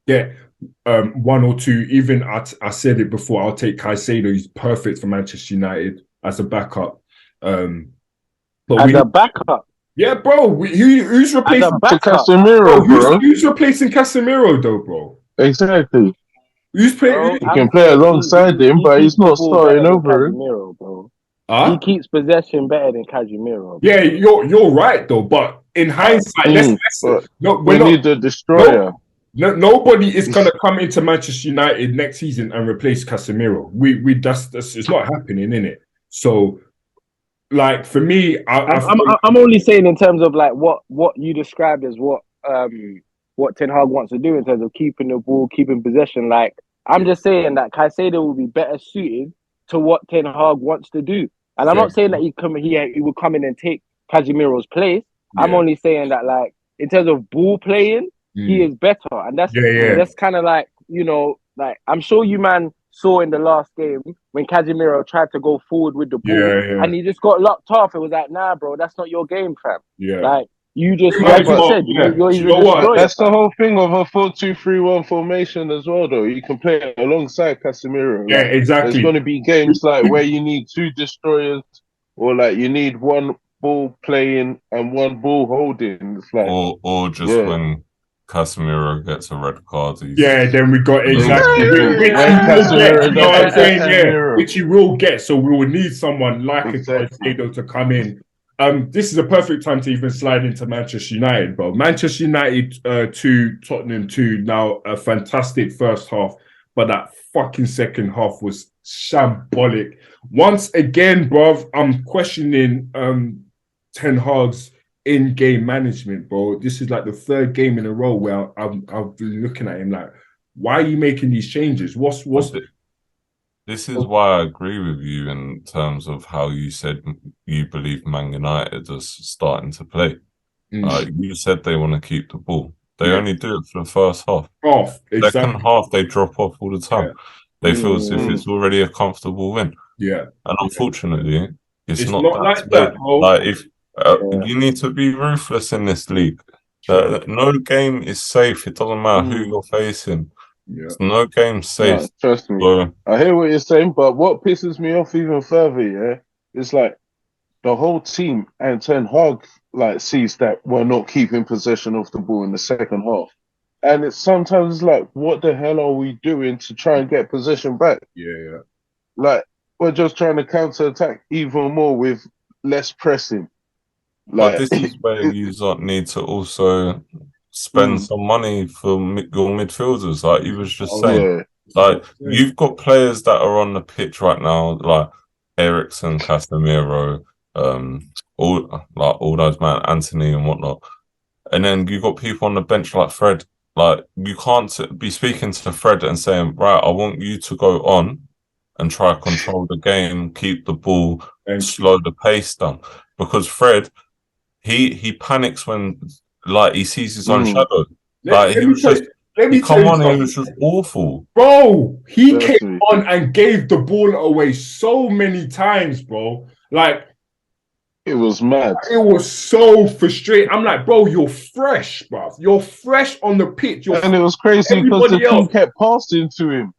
get one or two. Even I said it before, I'll take Caicedo. He's perfect for Manchester United as a backup. A backup? Yeah, bro. Who's replacing Casemiro, bro? Who's replacing Casemiro, though, bro? Exactly. Who's playing? You can play alongside him, but he's not starting over him. Bro. He keeps possession better than Casemiro. Yeah, you're right, though. But in hindsight, we need the destroyer. Nobody is gonna come into Manchester United next season and replace Casemiro. That's it's not happening, innit? So, like for me, I'm only saying in terms of like what you described as what Ten Hag wants to do in terms of keeping the ball, keeping possession. Like I'm just saying that Caicedo will be better suited to what Ten Hag wants to do. And I'm not saying that he will come in and take Casemiro's place. I'm only saying that like in terms of ball playing, he is better, and that's kind of like, you know, like I'm sure you man saw in the last game when Casemiro tried to go forward with the ball and he just got locked off. It was like, nah, bro, that's not your game, fam. Like you just, like you said, he's a destroyer. That's the whole thing of a 4-2-3-1 formation as well, though. You can play it alongside Casemiro. Yeah, exactly. There's going to be games like where you need two destroyers, or like you need one ball playing and one ball holding. It's like, or just when Casemiro gets a red card. Then we got which he will get. So we will need someone like a Caicedo to come in. This is a perfect time to even slide into Manchester United, bro. Manchester United 2, Tottenham 2. Now a fantastic first half, but that fucking second half was shambolic. Once again, bruv, I'm questioning Ten Hag's in-game management, bro. This is like the third game in a row where I've been looking at him like, why are you making these changes? What's the... This is why I agree with you in terms of how you said you believe Man United is starting to play. You said they want to keep the ball. They only do it for the first half. Exactly. Second half, they drop off all the time. They feel as if it's already a comfortable win. And unfortunately, it's not like that, bro. Like if you need to be ruthless in this league. No game is safe. It doesn't matter who you're facing. No game safe. No, trust me. I hear what you're saying, but what pisses me off even further, it's like the whole team and Ten Hag like sees that we're not keeping possession of the ball in the second half. And it's sometimes like, what the hell are we doing to try and get possession back? Like, we're just trying to counter-attack even more with less pressing. Like, but this is where you need to also spend some money for your midfielders, like you was just saying. You've got players that are on the pitch right now, like Eriksen, Casemiro, all those man, Anthony and whatnot. And then you got people on the bench like Fred. Like, you can't be speaking to Fred and saying, right, I want you to go on and try to control the game, keep the ball, slow the pace down. Because Fred, he panics when like he sees his own shadow. He was just awful. Bro, he came on and gave the ball away so many times, bro. Like, it was mad. It was so frustrating. I'm like, bro, you're fresh, bro. You're fresh on the pitch. And it was crazy because the team kept passing to him.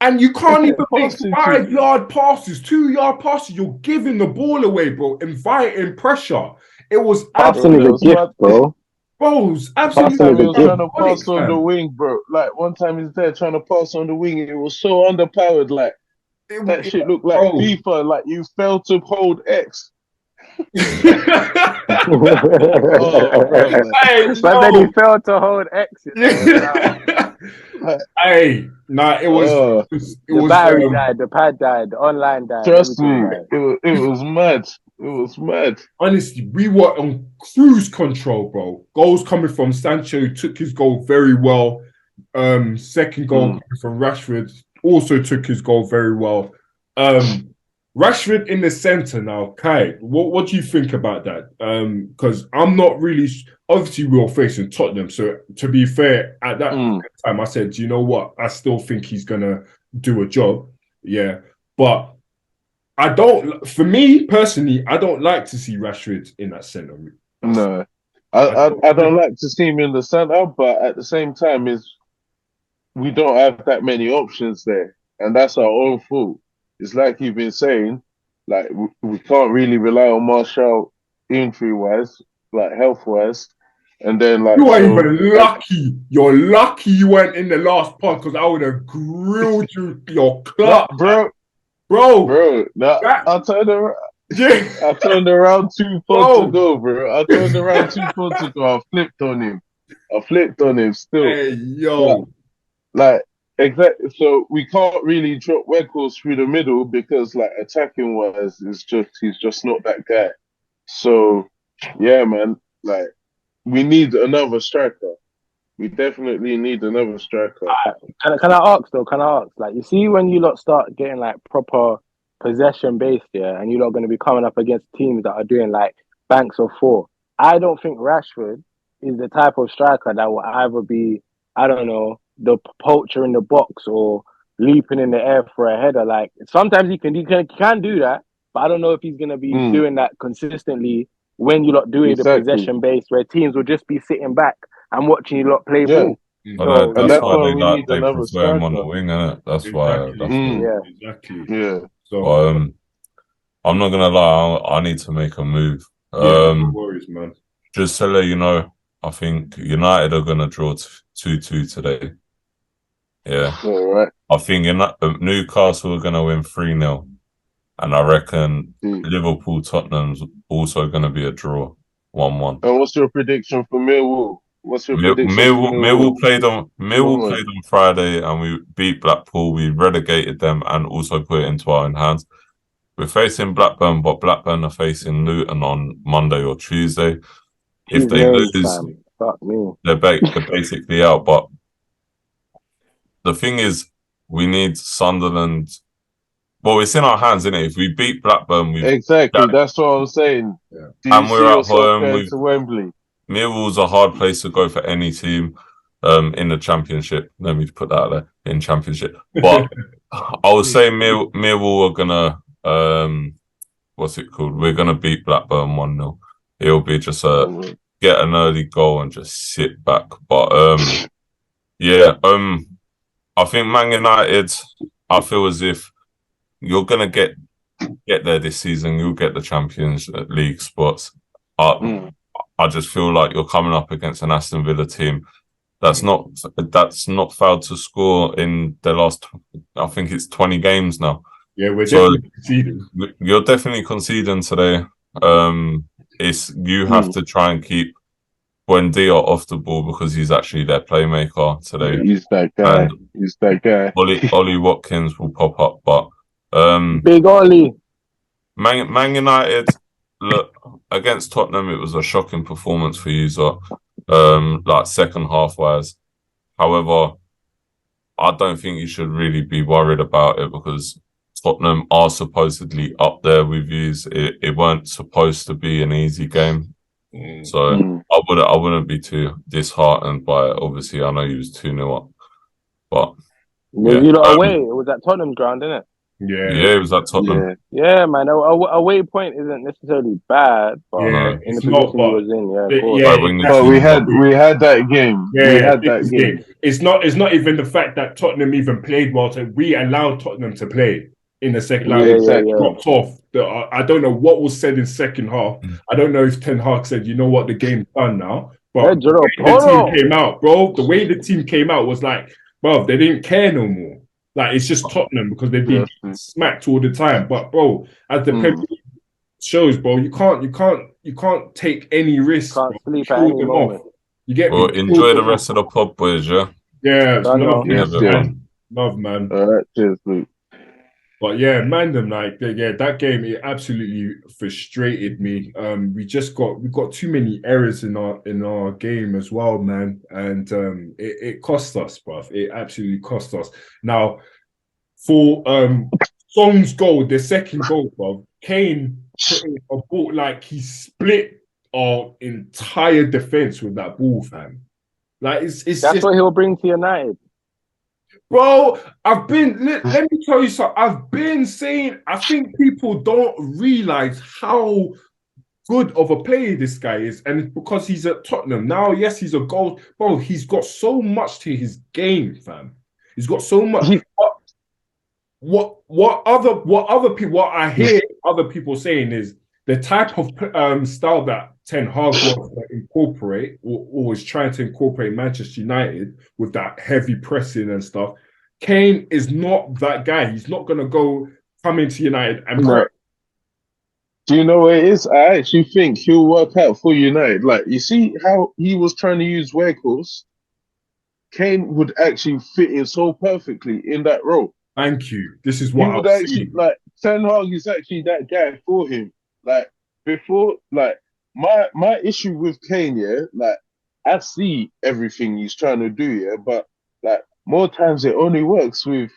And you can't even make 5-yard passes, 2-yard passes. You're giving the ball away, bro. Inviting pressure. It was absolutely a gift, bro. Bro, absolutely. He was trying to pass on the wing, bro. Like, one time he's there trying to pass on the wing. It was so underpowered. Like, that shit looked like FIFA. Like, you failed to hold X. But then he failed to hold X. It was the battery died, the pad died, the online died. Trust me, it was mad. It was mad. Honestly, we were on cruise control, bro. Goals coming from Sancho, took his goal very well. Second goal coming from Rashford, also took his goal very well. Rashford in the centre now, Kai. What do you think about that? Because I'm not really. Obviously, we were facing Tottenham, so to be fair, at that time, I said, you know what? I still think he's gonna do a job. Yeah, but I don't. For me personally, I don't like to see Rashford in that centre. No, I don't like to see him in the centre, but at the same time, we don't have that many options there, and that's our own fault. It's like you've been saying, like we can't really rely on Martial injury-wise, like health-wise, and then like you are even lucky. You're lucky you weren't in the last part because I would have grilled you your club, bro. I turned around. I turned around 2 pods to go, bro. I turned around 2 pods to go. I flipped on him still. Hey, yo. Like Exactly. So we can't really drop Weghorst through the middle because, like, attacking wise, he's just not that guy. So yeah, man, like we need another striker. We definitely need another striker. Can I ask though? Can I ask? Like, you see, when you lot start getting like proper possession based, yeah, and you lot going to be coming up against teams that are doing like banks of four. I don't think Rashford is the type of striker that will either be, I don't know, the poacher in the box or leaping in the air for a header. Like, sometimes he can do that, but I don't know if he's going to be doing that consistently when you lot do the possession base, where teams will just be sitting back and watching you lot play ball. So that's why they prefer him on the wing, innit? That's why. Exactly. Yeah. So I'm not gonna lie, I need to make a move. No worries, man. Just to let you know, I think United are gonna draw 2-2 today. Yeah. All right. I think Newcastle are gonna win 3-0. And I reckon Liverpool Tottenham's also gonna be a draw, 1-1. And what's your prediction for Millwall? What's your prediction for Millwall played on Friday and we beat Blackpool. We relegated them and also put it into our own hands. We're facing Blackburn, but Blackburn are facing Luton on Monday or Tuesday. If they lose, they're basically out. But the thing is, we need Sunderland. Well, it's in our hands, isn't it? If we beat Blackburn, exactly. That's what I'm saying. Yeah. And we're at home. To Wembley. Millwall's a hard place to go for any team in the Championship. Let me put that out there, in Championship. But I would say Millwall are gonna what's it called? We're gonna beat Blackburn 1-0. It'll be just get an early goal and just sit back. But I think Man United, I feel as if you're gonna get there this season. You'll get the Champions League spots. I just feel like you're coming up against an Aston Villa team that's not failed to score in the last, I think it's 20 games now. Yeah, we're definitely conceding. You're definitely conceding today. You have to try and keep Buendia off the ball because he's actually their playmaker today. He's that guy. Ollie Watkins will pop up, but Big Ollie. Man United, look, against Tottenham, it was a shocking performance for you, like second half wise. However, I don't think you should really be worried about it because Tottenham are supposedly up there with you. It weren't supposed to be an easy game. So I wouldn't be too disheartened by it. Obviously, I know you was 2-0 up. But you lot away. It was at Tottenham ground, innit? Yeah, it was at Tottenham. Yeah, man. Away point isn't necessarily bad, but in the position he was in, of course. But we had that game. Yeah, we had that game. It's not even the fact that Tottenham even played well. So we allowed Tottenham to play in the second half. Dropped off. I don't know what was said in second half. I don't know if Ten Hag said, you know what, the game's done now. But the team came out, bro. The way the team came out was like, bro, they didn't care no more. Like, it's just Tottenham because they've been smacked all the time. But bro, as the Premier League shows, bro, you can't take any risks. Can't sleep at any moment. You get me? Enjoy the rest of the pod, boys. Yeah. Love, man. All right, cheers, Luke. But yeah, man, that game, it absolutely frustrated me. We got too many errors in our game as well, man, and it cost us, bruv. It absolutely cost us. Now, for Song's goal, the second goal, bruv, Kane put in a ball like he split our entire defense with that ball, fam. Like that's just what he'll bring to United. Bro, let me tell you something. I've been saying, I think people don't realize how good of a player this guy is. And it's because he's at Tottenham. Now, yes, he's a goal. Bro, he's got so much to his game, fam. He's got so much. What I hear other people saying is the type of style that Ten Hag wants to incorporate, or is trying to incorporate Manchester United with that heavy pressing and stuff. Kane is not that guy. He's not going to come into United and press. Do you know what it is? I actually think he'll work out for United. Like, you see how he was trying to use Weghorst? Kane would actually fit in so perfectly in that role. Thank you. This is He what would I'm actually saying. like Ten Hag is actually that guy for him. Like before, like my issue with Kane, yeah, like I see everything he's trying to do, yeah, but like more times it only works with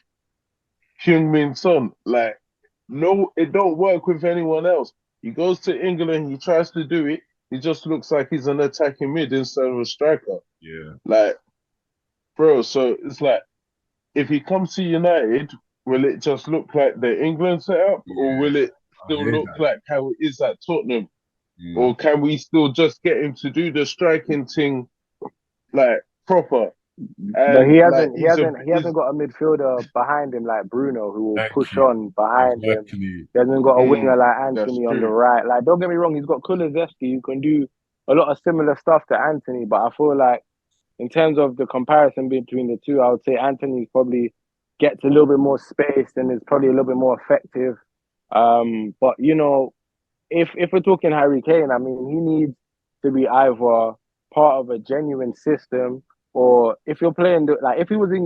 Heung-min Son. Like no, it don't work with anyone else. He goes to England, he tries to do it. He just looks like he's an attacking mid instead of a striker. Yeah. Like, bro, so it's like if he comes to United, will it just look like the England setup, or will it still look like how it is at Tottenham? Or can we still just get him to do the striking thing like proper? But And he like hasn't he hasn't he hasn't got a midfielder behind him like Bruno who will push on behind him. He hasn't got a winger like Anthony on the right. Like, don't get me wrong, he's got Kulusevski who can do a lot of similar stuff to Anthony, but I feel like in terms of the comparison between the two, I would say Anthony probably gets a little bit more space and is probably a little bit more effective. But you know, if we're talking Harry Kane, I mean, he needs to be either part of a genuine system, or if you're playing like if he was in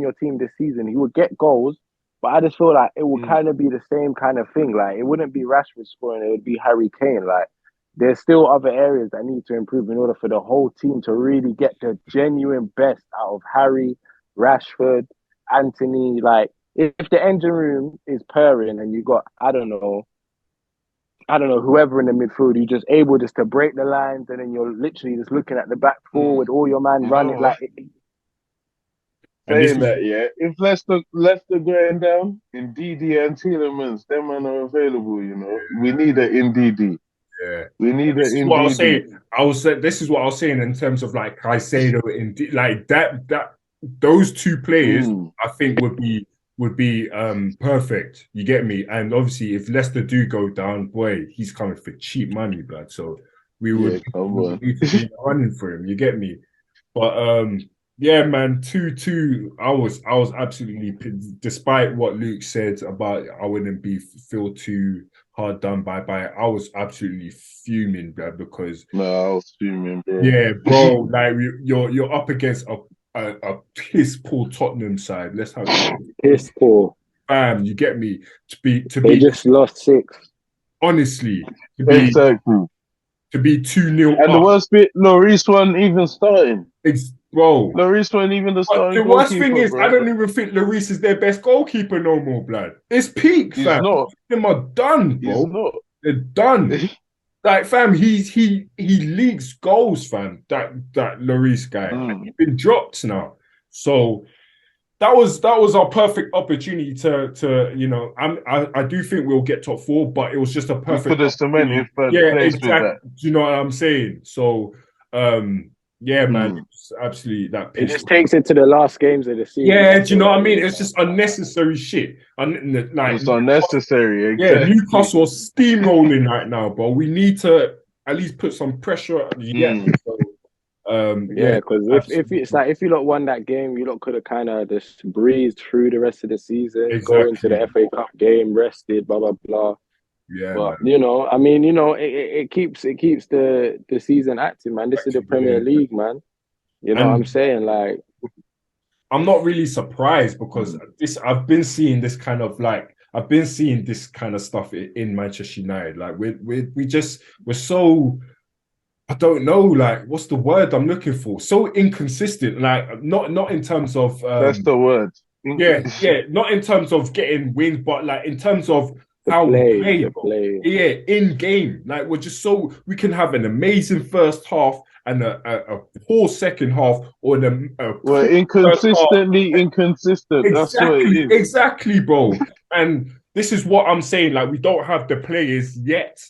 your team this season, he would get goals. But I just feel like it would kind of be the same kind of thing. Like it wouldn't be Rashford scoring; it would be Harry Kane. Like there's still other areas that need to improve in order for the whole team to really get the genuine best out of Harry, Rashford, Anthony. Like if the engine room is purring and you got I don't know, whoever in the midfield, you're just able just to break the lines, and then you're literally just looking at the back four with all your man running like. Saying that, yeah, if Leicester going down, Ndidi and Tielemans, them man are available. You know, we need an Ndidi. Yeah, we need this an is Ndidi. what I was saying. This is what I was saying in terms of like Caicedo, like that those two players, I think would be perfect. You get me? And obviously, if Leicester do go down, boy, he's coming for cheap money, blood. So we would need to be running for him. You get me? But yeah, man, 2-2. I was absolutely, despite what Luke said about I wouldn't feel too hard done by. I was absolutely fuming, bro, because no, I was fuming, bro. Yeah, bro, like you're up against a piss poor Tottenham side. Let's have piss poor. Bam, you get me? They just lost 6. Honestly, to be 2-0 and up. The worst bit, Lloris wasn't even starting. Bro, Lloris wasn't even the starting. The worst thing is, bro, I don't even think Lloris is their best goalkeeper no more, blood. It's peak, fam. He's not. Them are done, bro. He's not. They're done. Like, fam, he leaks goals, fam. That Lloris guy. He's been dropped now. So that was our perfect opportunity to you know. I do think we'll get top 4, but it was just a perfect. We could have cemented third place with that. Do you know what I'm saying? So yeah, man, it's absolutely that. It just takes it to the last games of the season. Yeah, do you know what I mean? It's just unnecessary shit. Like, it's unnecessary. Exactly. Yeah, Newcastle are steamrolling right now, bro. We need to at least put some pressure. Yeah, because if it's like if you lot won that game, you lot could have kind of just breezed through the rest of the season, go into the FA Cup game, rested, blah blah blah. Yeah, but man. You know, I mean, you know, it keeps the season active, man. This is the Premier League, man. You know what I'm saying? Like, I'm not really surprised because I've been seeing this kind of stuff in Manchester United. Like we're so, I don't know, like what's the word I'm looking for? So inconsistent. Like not in terms of that's the word. Not in terms of getting wins, but like in terms of how we play. Yeah, in game. Like we're just so we can have an amazing first half and a poor second half, or we're inconsistently inconsistent. Exactly, that's what it is. Exactly, bro. And this is what I'm saying. Like we don't have the players yet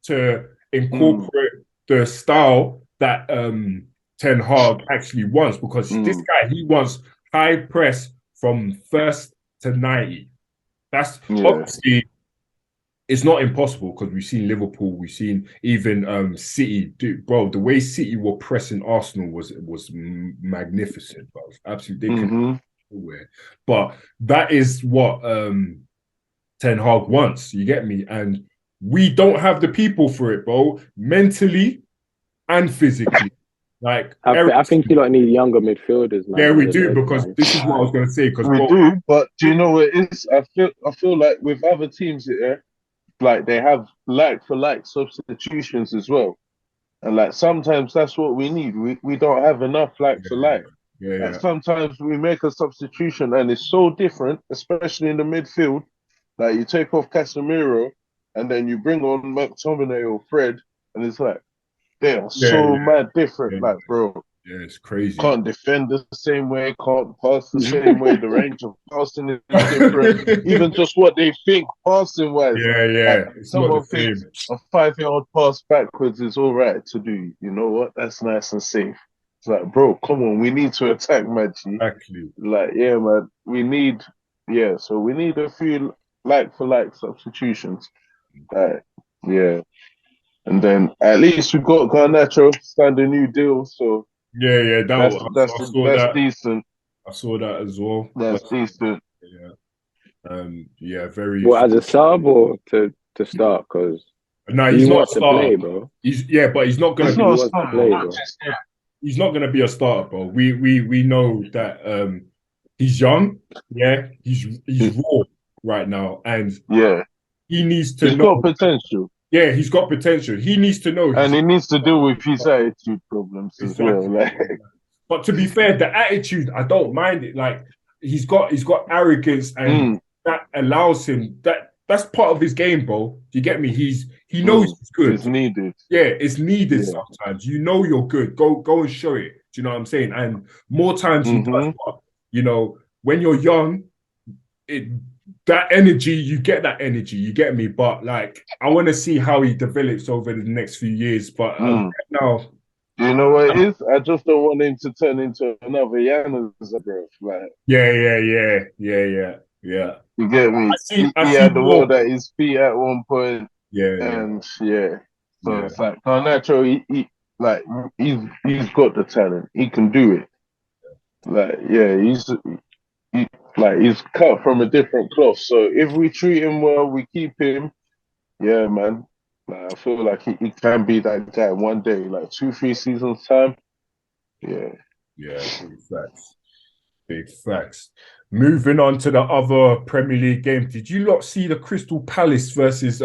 to incorporate the style that Ten Hag actually wants, because this guy, he wants high press from 1st to 90. That's obviously it's not impossible, because we've seen Liverpool, we've seen even City. Dude, bro, the way City were pressing Arsenal was magnificent, bro. Absolutely. But that is what Ten Hag wants. You get me? And we don't have the people for it, bro. Mentally and physically. Like, I think you don't need younger midfielders, man. Yeah, we do, because this is what I was going to say. Because we do, but do you know what it is? I feel like with other teams, like they have like for like substitutions as well, and like sometimes that's what we need. We don't have enough like for like. Like sometimes we make a substitution and it's so different, especially in the midfield. Like you take off Casemiro and then you bring on McTominay or Fred, and it's like they are so mad different. Like, bro, yeah, it's crazy. Can't defend the same way, can't pass the same way. The range of passing is different. Even just what they think passing wise. Yeah. Like, someone thinks a 5-yard pass backwards is all right to do. You know what? That's nice and safe. It's like, bro, come on, we need to attack, Maggi. Exactly. Like, yeah, man, we need a few like for like substitutions. Yeah. And then at least we got Garnacho signed a new deal, so yeah, that's decent. I saw that as well. That's decent. Yeah, very. What, as a sub or to start? Because no, he's not a starter, play, bro. But he's not going to be a starter. Play, bro. He's not going to be a starter, bro. We know that he's young. Yeah, he's raw right now, and he needs to. He's got potential. Yeah, he's got potential. He needs to know, and he needs to deal with his attitude problems as well. Like. But to be fair, the attitude, I don't mind it. Like he's got arrogance, and that allows him that's part of his game, bro. Do you get me? He knows he's good. It's needed. Yeah, it's needed sometimes. You know you're good. Go and show it. Do you know what I'm saying? And more times he does. You know, when you're young, that energy, you get that energy. You get me? But like, I want to see how he develops over the next few years. But right now. You know what it is? I just don't want him to turn into another Yanis, bro. Like, yeah. You get me? He had the world at his feet at one point. So it's like Garnacho, he's got the talent. He can do it. Like, he's cut from a different cloth. So if we treat him well, we keep him. Yeah, man. I feel like he can be that guy one day, like 2-3 seasons time. Yeah, big facts. Moving on to the other Premier League game. Did you lot see the Crystal Palace versus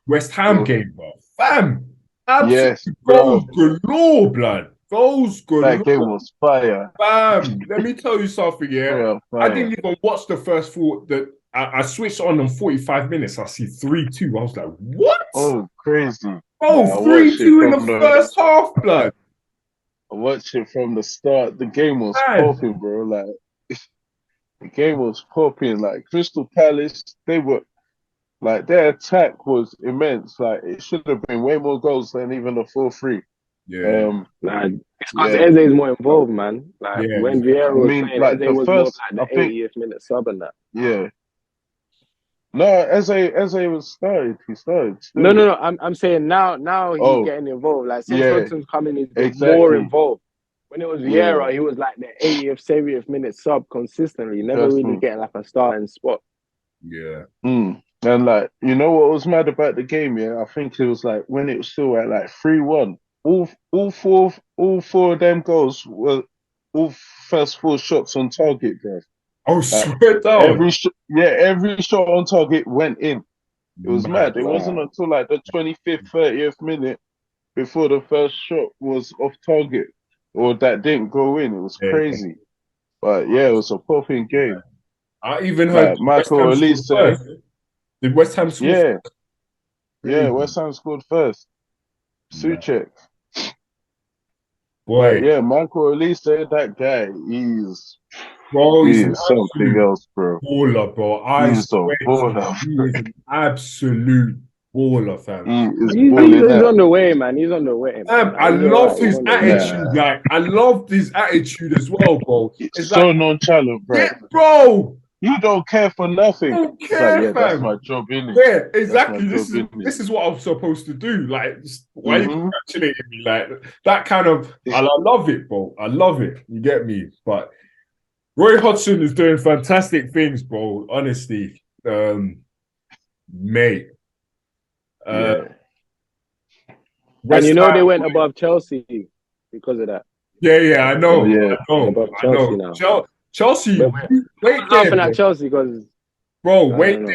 West Ham game, bro? Fam, absolutely goals galore, blood. Goals galore. That game was fire. Fam, let me tell you something. I didn't even watch the first four. I switched on 45 minutes. I see 3-2. I was like, what? Oh, crazy. Oh, 3-2 in the first half, blood. I watched it from the start. The game was popping, bro. Like, the game was popping. Like, Crystal Palace, they were, like, their attack was immense. Like, it should have been way more goals than even the 4-3. Yeah. It's because Eze is more involved, man. Like, when Vieira was playing, like, Eze was more like the 80th minute sub and that. Yeah. No, Eze was started. He started. No. I'm saying now he's getting involved. Like since Hudson's coming, he's more involved. When it was Vieira, he was like the 80th, 70th minute sub consistently, never really getting like a starting spot. Yeah. And like, you know what was mad about the game? Yeah, I think it was like when it was still at like 3-1. All four of them goals were all first 4 shots on target, bro. Oh, swear down. Every shot on target went in. It was mad. It wasn't until like the 25th, 30th minute before the first shot was off target or that didn't go in. It was crazy. But it was a popping game. I even heard Michael Elise say, did West Ham score? Yeah, West Ham scored first. Souček. Boy. Yeah, Michael Elise said that guy, he's something else, bro. Baller, bro. He's a baller. He is an absolute baller, fam. He's on the way, man. He's on the way. I love his attitude. Like, I love his attitude as well, bro. It's so nonchalant, bro. Yeah, bro. You don't care for nothing. Don't care, fam. That's my job, innit? Yeah, exactly. This is what I'm supposed to do. Like, why are you congratulating me? Like, that kind of, I love it, bro. I love it. You get me? But Roy Hodgson is doing fantastic things, bro. Honestly, mate. And they went above Chelsea because of that. Yeah, I know. Yeah. Above Chelsea now. Chelsea, wait there, laughing at Chelsea because... Bro, wait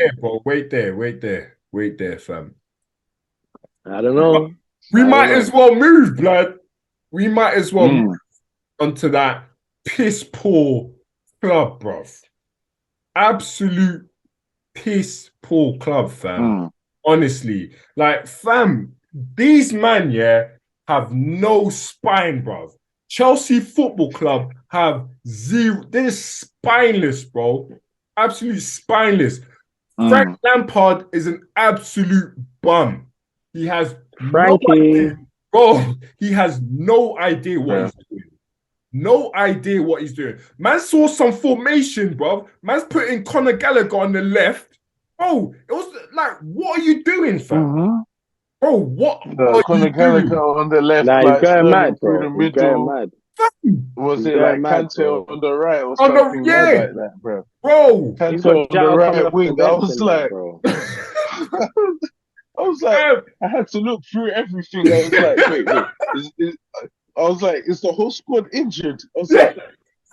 there, fam. I don't know. We might as well move, blood. We might as well move onto that piss poor club, bruv. Absolute piss poor club, fam. Honestly. Like, fam, these men, have no spine, bruv. Chelsea Football Club have zero. They're spineless, bro. Absolute spineless. Frank Lampard is an absolute bum. He has no idea. Bro, he has no idea what he's doing. No idea what he's doing. Man saw some formation, bro. Man's putting Conor Gallagher on the left. Bro, it was like, what are you doing, fam? Bro, what are Conor you Gallagher doing? on the left, nah, like he's going mad, through bro. the middle. Was it like Kante on the right or something like that, bro? Bro, Kante on the right wing. I was like, I had to look through everything. I was like, wait. I was like, is the whole squad injured? I was like, I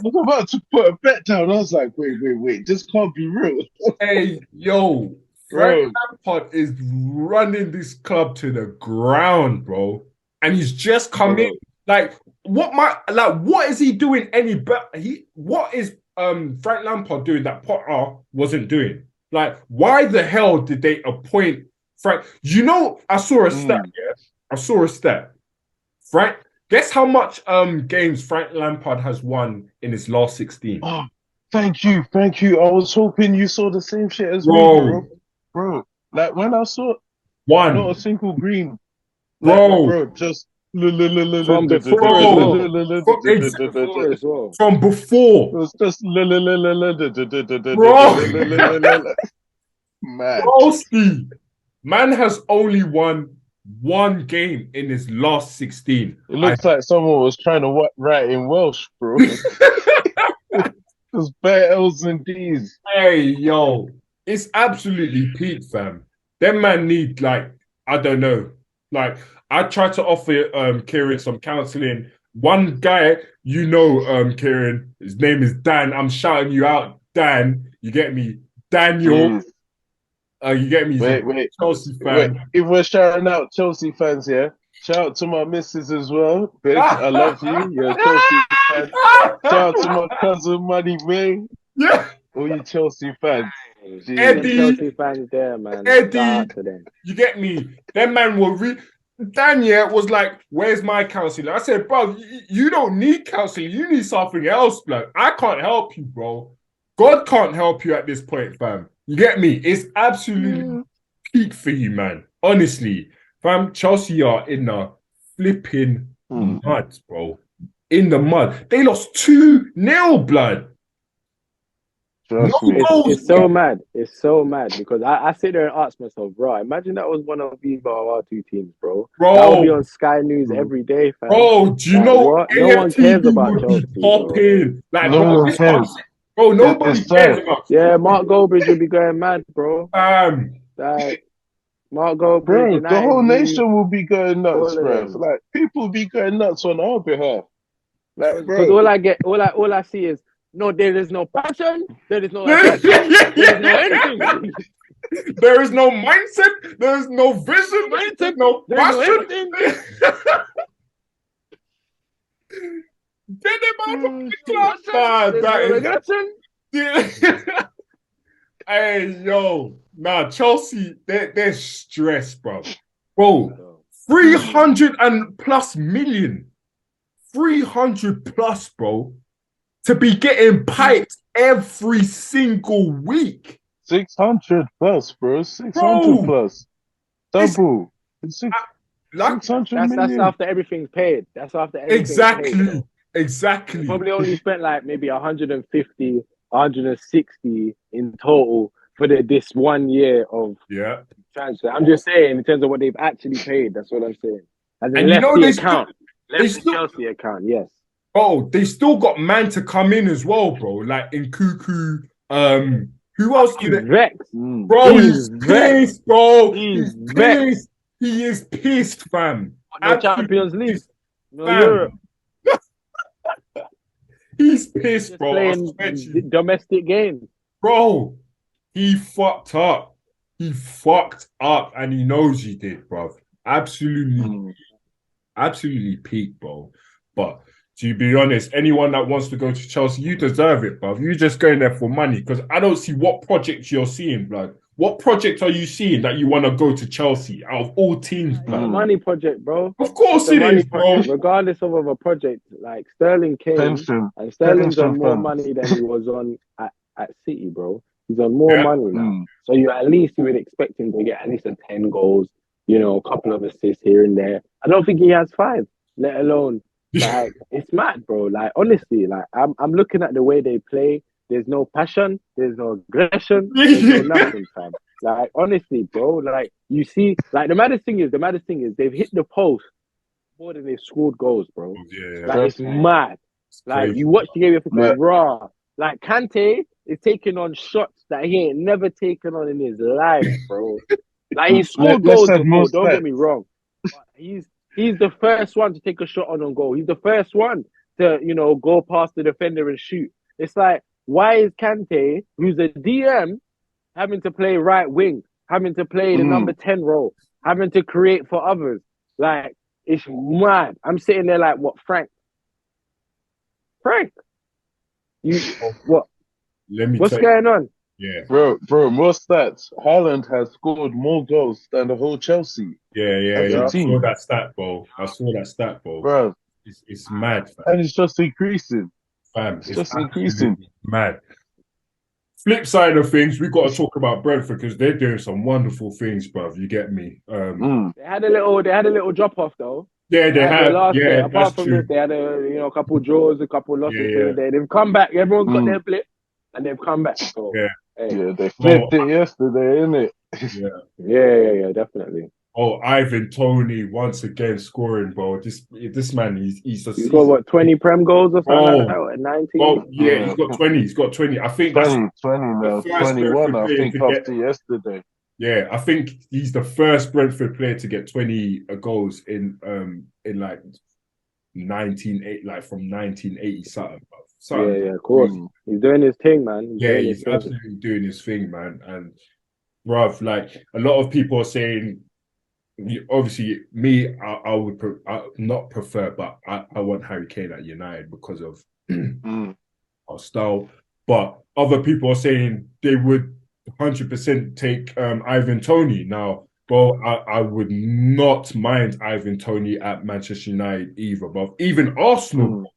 was about to put a bet down. I was like, wait, this can't be real. Hey, yo, Frank Lampard is running this club to the ground, bro. And he's just come in. Like, what is he doing any better? What is Frank Lampard doing that Potter wasn't doing? Like, why the hell did they appoint Frank? You know, I saw a stat, I saw a stat. Frank, guess how much games Frank Lampard has won in his last 16? Oh, thank you. I was hoping you saw the same shit as me, bro. Like, when I saw one, not a single green. Bro, just from before as well. From before. It was just man. Man has only won one game in his last 16. It looks like someone was trying to write in Welsh, bro. There's bare L's and D's. Hey, yo. It's absolutely peak, fam. Them man need, like, I don't know. Like, I tried to offer Kieran some counseling. One guy, Kieran, his name is Dan. I'm shouting you out, Dan. You get me? Daniel. You get me? Wait. Chelsea fan. Wait. If we're shouting out Chelsea fans, shout out to my missus as well. Bitch, I love you. You're a Chelsea fan. Shout out to my cousin Money May. Yeah. All you Chelsea fans. Eddie. Chelsea fans there, man. Eddie. You get me? That man will Daniel was like, where's my counselor? I said, bro, you don't need counseling. You need something else, blood. I can't help you, bro. God can't help you at this point, fam. You get me? It's absolutely peak for you, man. Honestly, fam, Chelsea are in the flipping mud, bro. In the mud. They lost 2-0, blood. It's so mad. It's so mad because I sit there and ask myself, bro, imagine that was one of these our two teams, bro. That would be on Sky News every day, fam. Bro, do you know what? No one cares about Chelsea. Like, no one cares. Bro, nobody cares about you. Yeah, Mark Goldbridge would be going mad, bro. Like, Mark Goldbridge. Bro, the whole nation will be going nuts, bro. Like, people will be going nuts on our behalf. Like, bro. Because all I see is, no, there is no passion. There is no attention. There is no anything. There is no mindset. There is no vision. Mindset, no passion. Get him out of the club. Hey, yo. Nah, Chelsea, they're stressed, bro. Bro, 300 and plus million. 300 plus, bro. To be getting piped every single week. 600 plus, bro. 600 plus. Double. 600 million. That's after everything's paid. That's after everything's paid. Exactly. Probably only spent like maybe 150, 160 in total for this 1 year of transfer. I'm just saying in terms of what they've actually paid. That's what I'm saying. As in left the account. Left the Chelsea account, yes. Oh, they still got man to come in as well, bro. Like in Cuckoo. Who else? Rex. Bro, he's pissed, bro. He's pissed. He is pissed, fam. No Champions League. No Fam. Europe. He's pissed, Just bro. playing domestic games. Bro, he fucked up. He fucked up and he knows he did, bro. Absolutely peak, bro. But to be honest, anyone that wants to go to Chelsea, you deserve it, bro. You're just going there for money because I don't see what project you're seeing, blood. What project are you seeing that you want to go to Chelsea out of all teams, blood? Money project, bro. Of course it is, bro. Regardless of a project, like Sterling came and Sterling's on more money than he was on at City, bro. He's on more money now. So you would expect him to get at least 10 goals, a couple of assists here and there. I don't think he has 5, let alone like it's mad, bro. Like honestly, like I'm looking at the way they play. There's no passion, there's no aggression, there's no nothing, fam. Like honestly, bro. Like you see, like the maddest thing is they've hit the post more than they've scored goals, bro. Yeah, like it's mad. Like you watch the game, you're thinking, raw. Like Kante is taking on shots that he ain't never taken on in his life, bro. Like he scored goals before, don't get me wrong. But he's the first one to take a shot on goal. He's the first one to, go past the defender and shoot. It's like, why is Kante, who's a DM, having to play right wing, having to play the number 10 role, having to create for others? Like, it's mad. I'm sitting there like, what, Frank? What? What's going on? Yeah. Bro, more stats. Haaland has scored more goals than the whole Chelsea. Yeah. I saw that stat, bro. Bro. It's mad, fam. And it's just increasing. Fam, it's just increasing. Mad. Flip side of things, we got to talk about Brentford because they're doing some wonderful things, bruv. You get me? They had a little drop off though. Yeah, they had. Yeah, apart from this, they had a couple draws, a couple losses here and there. They've come back. Everyone got their flip, and they've come back. So, they flipped it yesterday, innit? Yeah, definitely. Oh, Ivan Toney once again scoring, bro. This man, he's got what, 20 Prem goals or something like that? 19? Oh, yeah, he's got 20. He's got 20. I think 20 now. 21, I think, after yesterday. Yeah, I think he's the first Brentford player to get 20 goals in like 1980, like from 1980 something. Yeah, of course. He's doing his thing, man. He's absolutely doing his thing, man. And bruv, like a lot of people are saying, obviously, me, I would not prefer, but I want Harry Kane at United because of our style. But other people are saying they would 100% take Ivan Toney. Now, bro, I would not mind Ivan Toney at Manchester United either, but even Arsenal.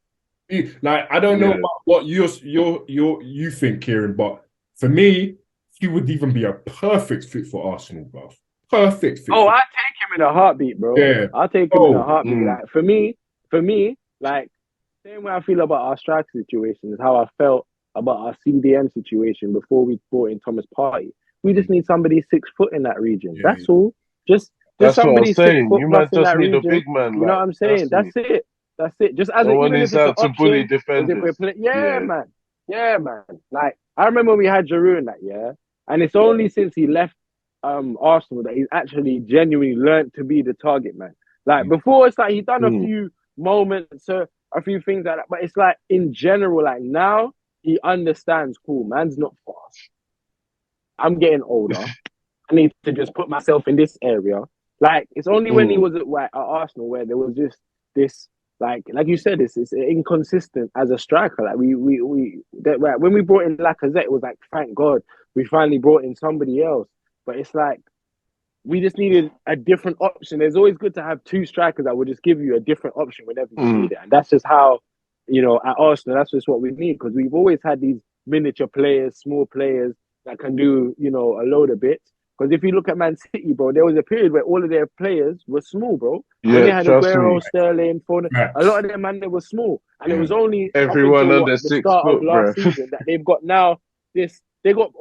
Like, I don't know about what you think, Kieran, but for me, he would even be a perfect fit for Arsenal, bro. Perfect fit. Oh, I'd take him in a heartbeat, bro. Yeah. I'll take him in a heartbeat. Like, for me, like, same way I feel about our strike situation is how I felt about our CDM situation before we brought in Thomas Partey. We just need somebody 6 foot in that region. That's all. Just somebody 6 foot plus in that region. Big man, you know what I'm saying? That's it. Just as even if it's an option, bully defenders. Man. Yeah, man. Like, I remember when we had Giroud in that year, and it's only since he left Arsenal that he's actually genuinely learned to be the target man. Like, before, it's like he's done a few moments, a few things like that, but it's like, in general, like, now, he understands, cool, man's not fast. I'm getting older. I need to just put myself in this area. Like, it's only when he was at Arsenal where there was just this, like you said, it's inconsistent as a striker. Like, when we brought in Lacazette, it was like, thank God, we finally brought in somebody else. But it's like, we just needed a different option. It's always good to have 2 strikers that will just give you a different option whenever you need it. And that's just how, at Arsenal, that's just what we need, because we've always had these miniature players, small players that can do, a load of bits. Because if you look at Man City, bro, there was a period where all of their players were small, bro. Yeah, when they had Aguero, Sterling, Foden, a lot of them, man, they were small. And it was only everyone under 6 foot, last season that they've got now this. They got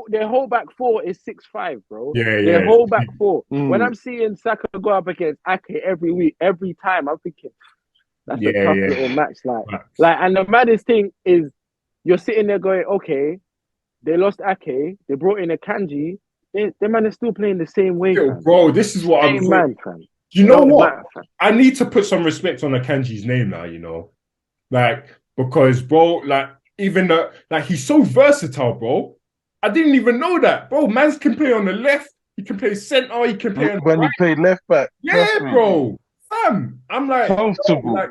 their whole back 4 is 6'5", bro. Their whole back 4. When I'm seeing Saka go up against Ake every time, I'm thinking, that's a tough little match. Like, and the maddest thing is, you're sitting there going, okay, they lost Ake, they brought in a Kanji. The man is still playing the same way, bro. This is what I'm. you know what? Matter, fam. I need to put some respect on Akanji's name now, you know. Like, because, bro, like, even though, like, he's so versatile, bro. I didn't even know that, bro. Mans can play on the left, he can play centre, he can play on the When right. he played left back, Yeah, bro. Fam, I'm like, comfortable. like,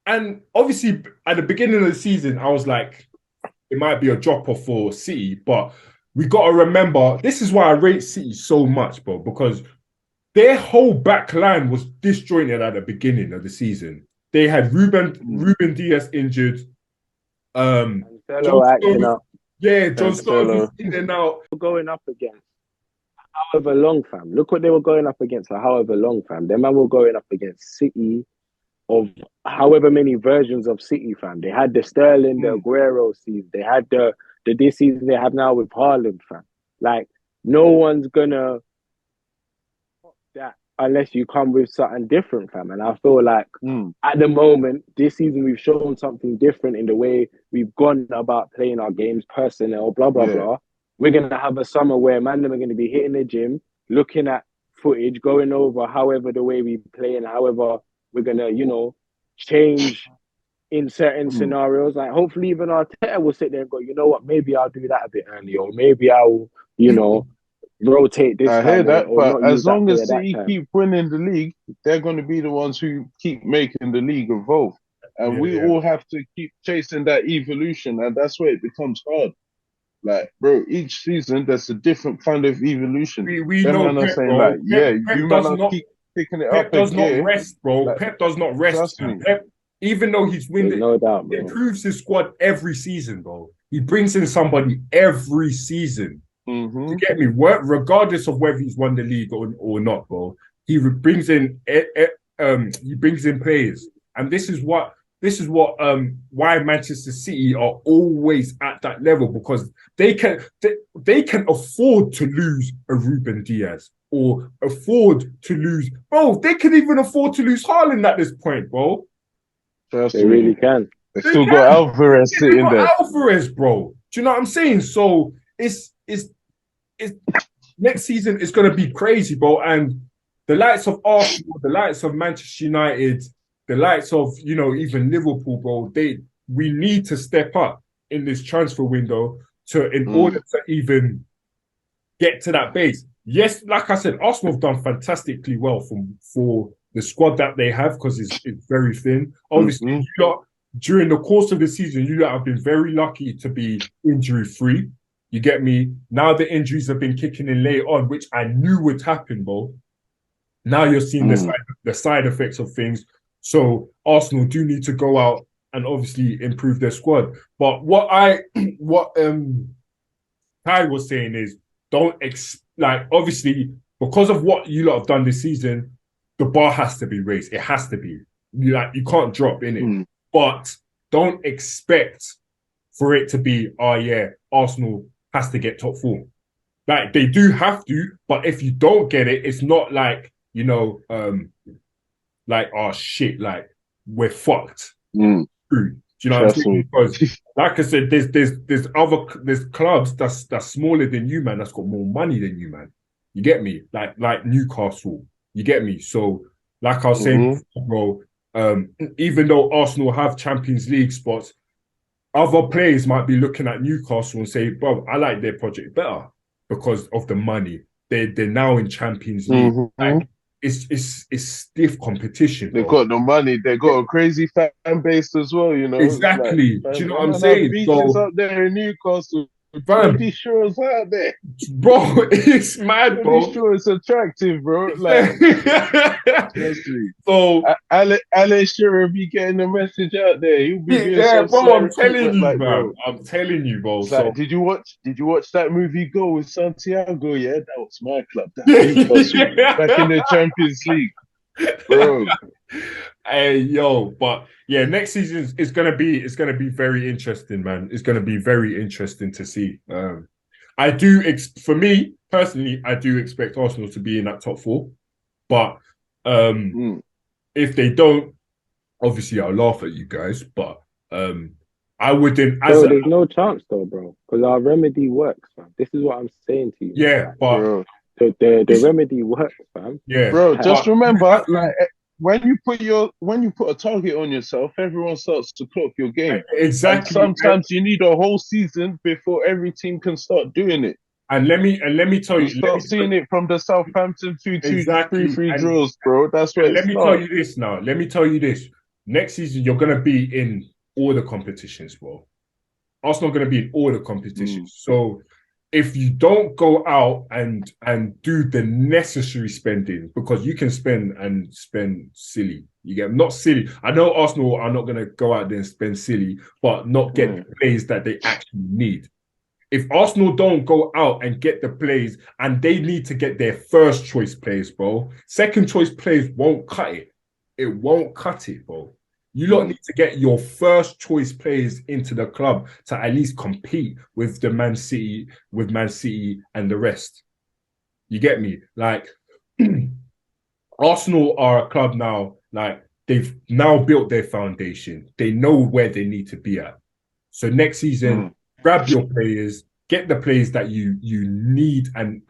and obviously at the beginning of the season, I was like, it might be a drop off for City, but we got to remember this is why I rate City so much, bro, because their whole back line was disjointed at the beginning of the season. They had Ruben Diaz injured. John Stones, yeah, John Stones was in and out. Going up against however long, fam. Look what they were going up against for however long, fam. Them man were going up against City of however many versions of City, fam. They had the Sterling, the Aguero season. They had the this season they have now with Haaland, fam. Like, no one's gonna that unless you come with something different, fam. And I feel like at the moment, this season we've shown something different in the way we've gone about playing our games, personnel, blah blah blah. We're gonna have a summer where man, are gonna be hitting the gym, looking at footage, going over however the way we play and however we're gonna, you know, change in certain scenarios. Like, hopefully even Arteta will sit there and go, you know what, maybe I'll do that a bit early, or maybe I'll, you know, rotate this time. I hear that, or but not as long as they keep winning the league, they're going to be the ones who keep making the league evolve. And we all have to keep chasing that evolution, and that's where it becomes hard. Like, bro, each season there's a different kind of evolution. We know man Pep, are saying, bro. like, Pep you does man not keep picking it Pep up does again. not rest, bro. Like, Pep does not rest. Trust me. Pep, even though he's winning, no doubt, bro. Improves his squad every season, bro. He brings in somebody every season. You get me? Regardless of whether he's won the league or not, bro. He brings in players, and this is what why Manchester City are always at that level, because they can afford to lose a Ruben Diaz or afford to lose, bro. They can even afford to lose Haaland at this point, bro. They really can. They still got Alvarez sitting there. Alvarez, bro. Do you know what I'm saying? So it's next season is going to be crazy, bro. And the likes of Arsenal, the likes of Manchester United, the likes of, you know, even Liverpool, bro, we need to step up in this transfer window in order to even get to that base. Yes, like I said, Arsenal have done fantastically well for the squad that they have, because it's very thin. Obviously, you lot, during the course of the season, you lot have been very lucky to be injury-free. You get me? Now the injuries have been kicking in late on, which I knew would happen, bro. Now you're seeing the side effects of things. So Arsenal do need to go out and obviously improve their squad. But what Kai was saying is, obviously, because of what you lot have done this season, the bar has to be raised. It has to be. You can't drop in it. But don't expect for it to be, Arsenal has to get top 4. Like, they do have to, but if you don't get it, it's not like, you know, like, oh shit, like, we're fucked. Do you know what I'm saying? Because, like I said, there's clubs that's smaller than you, man, that's got more money than you, man. You get me? Like Newcastle. You get me? So, like I was saying, bro, even though Arsenal have Champions League spots, other players might be looking at Newcastle and say, bro, I like their project better because of the money. They're now in Champions League. Like, it's stiff competition. They've got the money. They got a crazy fan base as well, you know. Exactly. Like, do you know what I'm saying? Beaches up there in Newcastle. Pretty sure it's out there, bro. It's mad, bro. Pretty sure it's attractive, bro. Like, so Alan Shearer be getting the message out there. He'll be bro. I'm telling you, bro. I'm telling you, bro. So, did you watch that movie Go with Santiago? Yeah, that was my club. Newcastle, back in the Champions League, bro. Hey, yo, but yeah, next season is gonna be very interesting, man. It's gonna be very interesting to see. I do for me personally, I do expect Arsenal to be in that top 4, but if they don't, obviously I'll laugh at you guys. But I wouldn't. There's no chance though, bro, because our remedy works, man. This is what I'm saying to you. Yeah, but The remedy works, fam. Yeah, bro. Just remember, like when you put a target on yourself, everyone starts to clock your game. exactly. And sometimes you need a whole season before every team can start doing it. And let me tell you, start seeing it from the Southampton 2-2, exactly 3-3 draws, bro. That's where let me tell you this now. Let me tell you this. Next season, you're gonna be in all the competitions, bro. Arsenal are gonna be in all the competitions. So if you don't go out and do the necessary spending, because you can spend silly. You get not silly. I know Arsenal are not gonna go out there and spend silly, but not get the players that they actually need. If Arsenal don't go out and get the players, and they need to get their first choice players, bro, second choice players won't cut it. It won't cut it, bro. You lot need to get your first choice players into the club to at least compete with the Man City and the rest. You get me? Like, Arsenal are a club now, like, they've now built their foundation. They know where they need to be at. So next season, grab your players, get the players that you need and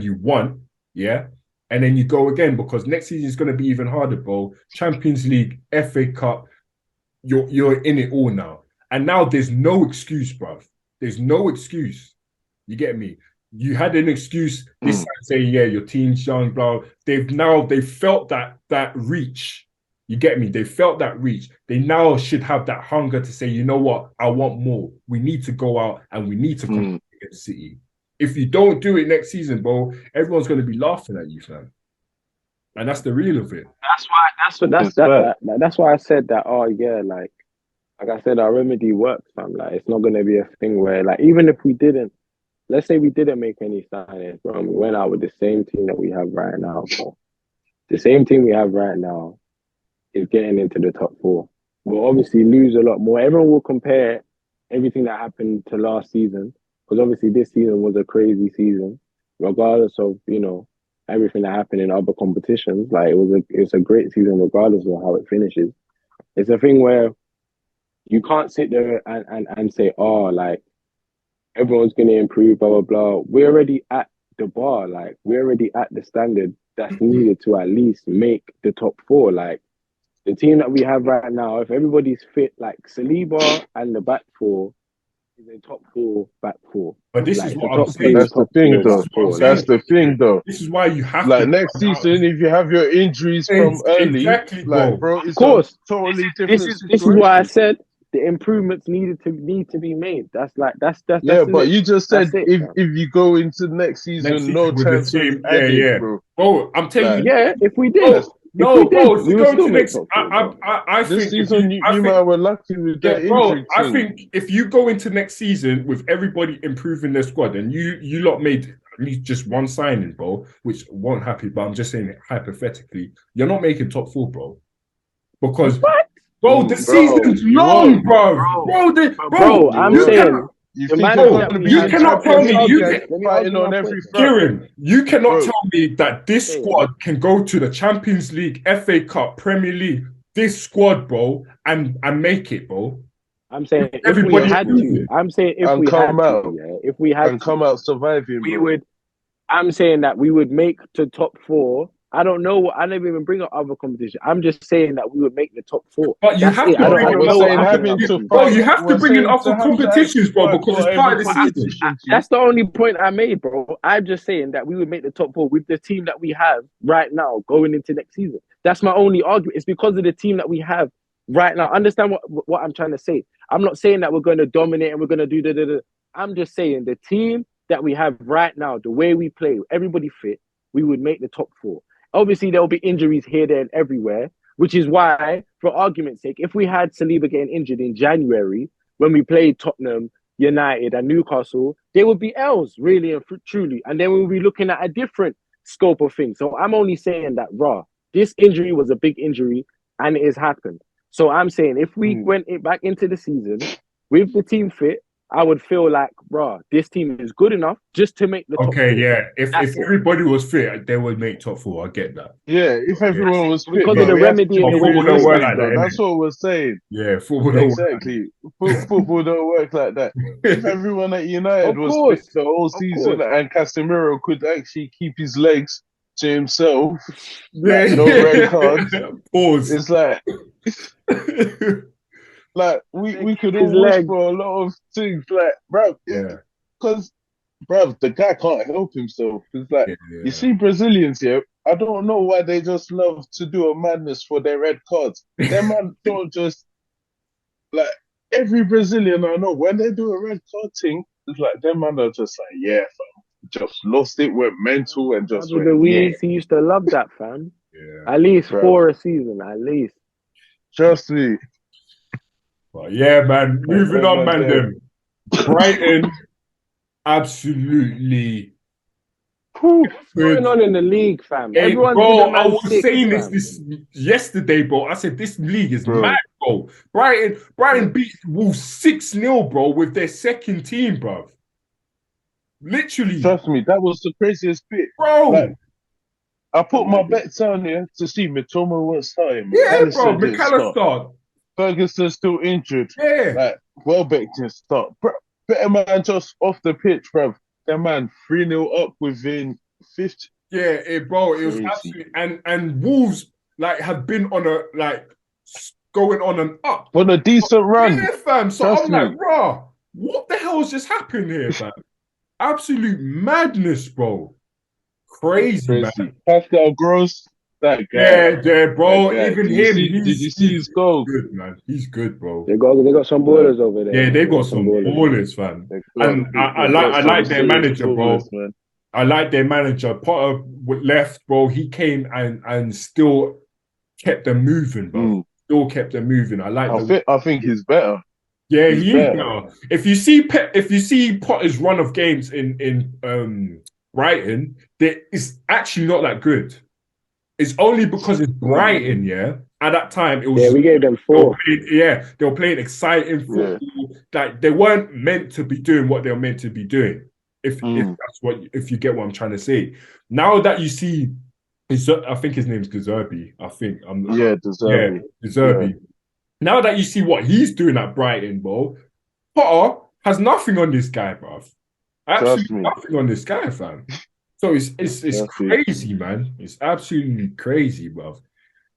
you want, yeah? And then you go again, because next season is going to be even harder, bro. Champions League, FA Cup, you're in it all now. And now there's no excuse, bruv. There's no excuse. You get me? You had an excuse this time saying, yeah, your team's young, bro. They've felt that reach. You get me? They felt that reach. They now should have that hunger to say, you know what? I want more. We need to go out and we need to compete against City. If you don't do it next season, bro, everyone's going to be laughing at you, fam. And that's the real of it. That's why I said that. Oh yeah, like I said, our remedy works, fam. Like it's not going to be a thing where, like, even if we didn't, let's say we didn't make any signings, bro, and we went out with the same team that we have right now, bro. The same team we have right now is getting into the top four. We'll obviously lose a lot more. Everyone will compare everything that happened to last season, because obviously this season was a crazy season, regardless of, you know, everything that happened in other competitions. Like it's a great season regardless of how it finishes. It's a thing where you can't sit there and say, oh, like everyone's gonna improve, blah blah blah. We're already at the bar, like we're already at the standard that's needed to at least make the top four. Like the team that we have right now, if everybody's fit, like Saliba and the back four is a top four, back four. But this like, is what I'm saying. That's the thing, though. That's the thing, though. This is why you have like to, next season, if you have your injuries from early, exactly, like, bro, it's of course, totally different. This is why I said the improvements need to be made. That's yeah, but you just said if you go into next season no chance of adding, bro. Oh, I'm telling you, yeah, if we did. No, bro, we go to next. I this think season you might were lucky with that injury. I think if you go into next season with everybody improving their squad, and you lot made at least just one signing, bro, which won't happen. But I'm just saying it hypothetically, you're not making top four, bro, because bro, the season's long, bro. Bro, I'm saying. You cannot tell me fighting on every front. Kieran, you cannot tell me that this squad can go to the Champions League, FA Cup, Premier League, this squad, bro, and make it, bro. I'm saying if we had to. I'm saying if we had to, yeah. If we had to come out surviving, we would. I'm saying that we would make to top four. I don't know. I never even bring up other competition. I'm just saying that we would make the top four. But you have to bring in other competitions, bro, because it's part of the season. That's the only point I made, bro. I'm just saying that we would make the top four with the team that we have right now going into next season. That's my only argument. It's because of the team that we have right now. Understand what I'm trying to say? I'm not saying that we're going to dominate and we're going to do the. I'm just saying the team that we have right now, the way we play, everybody fit, we would make the top four. Obviously, there will be injuries here, there, and everywhere, which is why, for argument's sake, if we had Saliba getting injured in January, when we played Tottenham, United, and Newcastle, they would be L's, really and truly. And then we'll be looking at a different scope of things. So I'm only saying that, this injury was a big injury, and it has happened. So I'm saying if we went back into the season with the team fit, I would feel like, bro, this team is good enough just to make the top four. Yeah. If everybody was fit, they would make top four. I get that. Yeah, if everyone was fit, because bro, of the we have to remedy in be the way football don't work realistic, like though. that, That's what we're saying. Yeah, football don't exactly. Football don't work like that. If everyone at United was fit the whole season and Casemiro could actually keep his legs to himself, like, no red cards, pause. It's like, like we could all wish for a lot of things, like, bro, because, bro, the guy can't help himself. It's like, you see Brazilians here, I don't know why they just love to do a madness for their red cards. Them man don't just, like, every Brazilian I know, when they do a red card thing, it's like, them man are just like, yeah, fam, just lost it, went mental, and just went, he used to love that, fam. Yeah. At least 4 a season, at least. Trust me. But yeah, man. Moving on, man. Then Brighton, absolutely. What's going on in the league, fam? Hey, bro, I was saying this yesterday, bro. I said this league is mad, bro. Brighton beat Wolves 6-0, bro, with their second team, bro. Literally. Trust me, that was the craziest bit, bro. Like, I put my bets on here to see Mitoma won't start him. Yeah, bro. McAllister. Ferguson's still injured. Yeah. Like, Welbeck didn't start. Bro, better man just off the pitch, bro. That man 3-0 up within 50. Yeah, bro. It was absolutely and Wolves have been on a going on an up. On a decent run. Yeah, fam. So I'm like, bro, what the hell has just happened here, fam? Absolute madness, bro. Crazy, man. Pascal Gross, that guy. Yeah, bro. Even him. Did you see his goal? Good, man. He's good, bro. They got some ballers over there. Yeah, they got some ballers, fam. And I like their manager, bro. Man. I like their manager. Potter left, bro. He came and still kept them moving, bro. Still kept them moving. I think he's better. Yeah, he is better. If you see Potter's run of games in Brighton, it's actually not that good. It's only because it's Brighton, yeah. At that time, it was. Yeah, we gave them 4. They were playing exciting football. Yeah. Like, they weren't meant to be doing what they were meant to be doing. If you get what I'm trying to say. Now that you see, I think his name's Gazerbi. Gazerbi. Gazerbi. Yeah. Now that you see what he's doing at Brighton, bro, Potter has nothing on this guy, bruv. Absolutely nothing on this guy, fam. So it's crazy, man. It's absolutely crazy, bruv.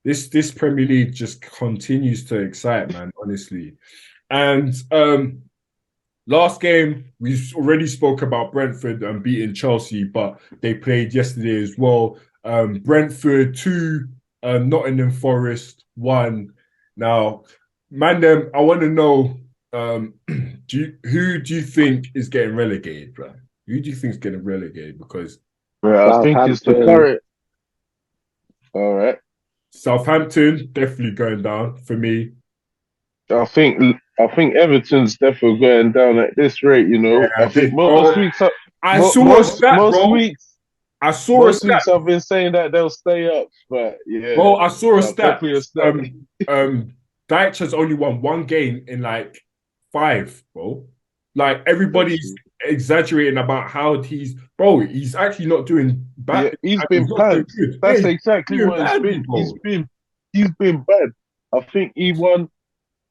This Premier League just continues to excite, man, honestly. And last game, we already spoke about Brentford beating Chelsea, but they played yesterday as well. Brentford 2, Nottingham Forest 1. Now, man, I want to know, who do you think is getting relegated, bro? Who do you think is getting relegated? Because I think it's the current. All right. Southampton definitely going down for me. I think Everton's definitely going down at this rate. You know, I think most weeks. Most weeks I've been saying that they'll stay up, but yeah. Bro, I saw a stat. Dyche has only won 1 game in 5, bro. Like, everybody's exaggerating about how he's actually not doing bad. Yeah, he's been bad. That's exactly what it's been. He's been bad. I think he won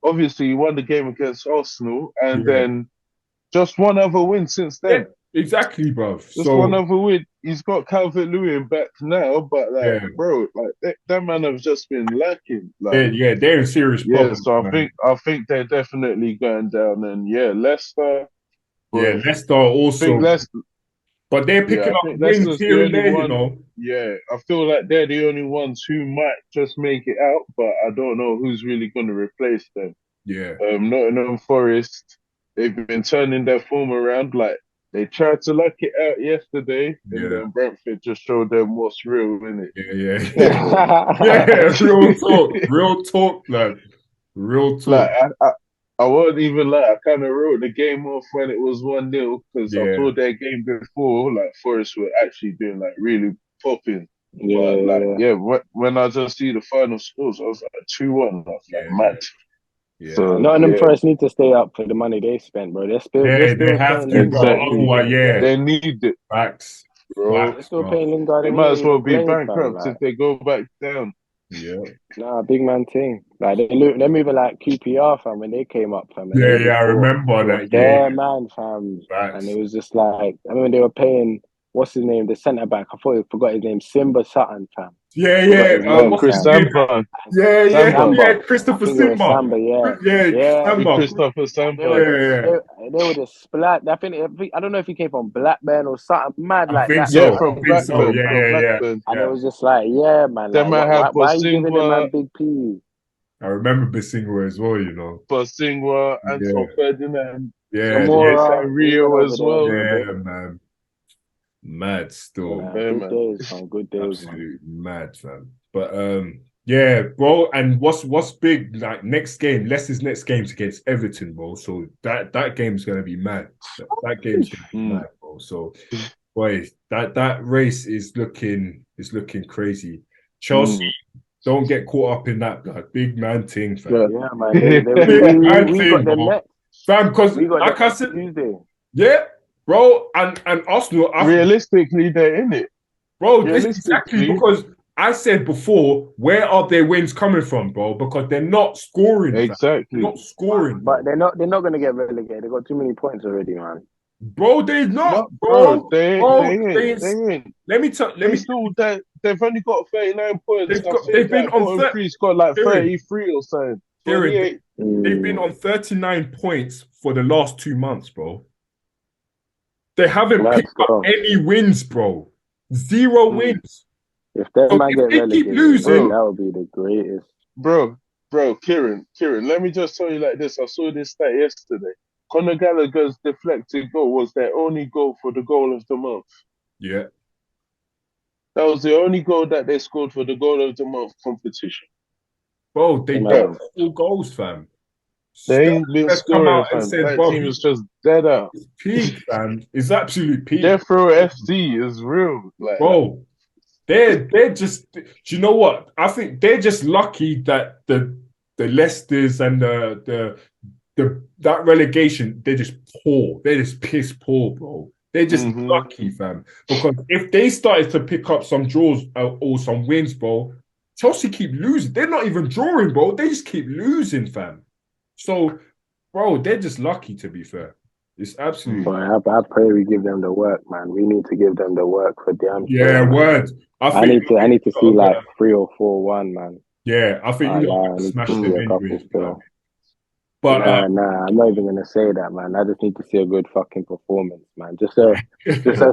the game against Arsenal, and then just one other win since then. Yeah, exactly, bro. Just one other win. He's got Calvert-Lewin back now, but bro, that man have just been lacking. They're in serious problems. Yeah, so I think they're definitely going down, and Leicester. Yeah, Leicester also. But they're picking up wins here and there, you know. Yeah, I feel like they're the only ones who might just make it out, but I don't know who's really going to replace them. Yeah. Nottingham Forest, they've been turning their form around. Like, they tried to luck it out yesterday, and then Brentford just showed them what's real, innit? Yeah, real talk, man. Real talk. Like, I won't even lie, I kind of wrote the game off when it was 1-0 because I saw their game before, Forest were actually doing really popping. When I just see the final scores, I was 2-1. I was mad. Yeah. So, Nottingham Forest need to stay up for the money they spent, bro. They're still they have paying to, Lingard. bro. exactly. Otherwise, yeah. They need it, Facts. bro. They're still paying Lingard They and might he as ain't well even be played, fam. bankrupt if they go back down. Yeah. Nah, big man thing. Like they're moving like QPR, fam. When they came up, fam, and Yeah, they yeah, just I bought remember that. their Yeah. man, fam. And Facts. it was just like I remember they were paying what's his name, the centre back. I forgot his name, Simba Sutton, fam. Yeah, Forgot yeah. his name, What's his Chris fam. name? Samba. Yeah, yeah, Samba. yeah. I Christopher think it was Simba. Samba, yeah. Yeah, Yeah, Samba. Christopher they Samba. were Yeah, yeah. they were just splat. I don't know if he came from Blackburn or something mad I like think that. so. Yeah, I from don't really know, Blackburn. Yeah, From bro. yeah, yeah, Blackburn. And it yeah. was just like, yeah, man. They Like, might have why are you giving them man Bosingwa, big P? I remember Bissingwa as well, you know. Anton Yeah, Ferdinand, yeah, yeah, Zamora, he went Rio over as there well. for a bit. yeah, man. Mad still. Yeah, Yeah, good man. days, man. Good days, man. Absolute mad, fam. But yeah, bro. And what's big? Like next game, Leicester's next game's against Everton, bro. So that game's gonna be mad. That game's gonna be mad, bro. So, boy, that race is looking crazy. Chelsea, don't get caught up in that big man thing, fam. Yeah, man. Big man We thing, got them bro. next. Fam, because We got like them I next said, Tuesday. yeah, bro, and Arsenal, Realistically, they're in it. bro, this is exactly because I said before, where are their wins coming from, bro? Because they're not scoring. Exactly. They're not scoring, but they're not gonna get relegated. They got too many points already, man. bro. They're not, No, bro. they ain't. Let me tell. Let me. They've only got 39 points. They've been on bottom three's got like 33 or something. Kieran, 28. they've been on 39 points for the last 2 months, bro. They haven't picked up any wins, bro. 0 wins. If they might get they relegated, keep losing, that would be the greatest. Bro, Kieran, let me just tell you like this. I saw this stat yesterday. Conor Gallagher's deflected goal was their only goal for the goal of the month. Yeah. That was the only goal that they scored for the goal of the month competition. Bro, they got 4 goals, fam. They ain't been scoring, fam. That team is just dead out. It's peak, fam. It's absolute peak. Death Row FC is real. Like, bro, they're just, do you know what? I think they're just lucky that the Leicesters and that relegation, they're just poor. They're just piss poor, bro. They're just lucky, fam. Because if they started to pick up some draws or some wins, bro, Chelsea keep losing. They're not even drawing, bro. They just keep losing, fam. So, bro, they're just lucky, to be fair. It's absolutely. Boy, I pray we give them the work, man. We need to give them the work for damn sure. Yeah, word. I need to see like 3 or 4-1, man. Yeah, I think you got to smash them anyways, bro. But nah, I'm not even gonna say that, man. I just need to see a good fucking performance, man. Just a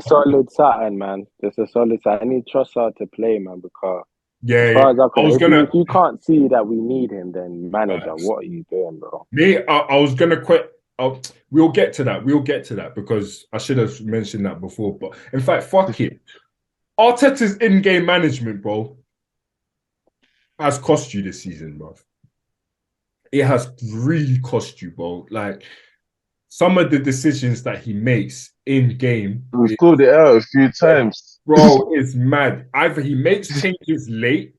solid Saturn, man. Just a solid Saturn. I need Trossard to play, man, because as far as if you can't see that we need him, then manager, what are you doing, bro? I was gonna quit. We'll get to that because I should have mentioned that before. But in fact, fuck it. Arteta's in-game management, bro, has cost you this season, bro. It has really cost you, bro. Like some of the decisions that he makes in game. We've called it out a few times. Bro, it's mad. Either he makes changes late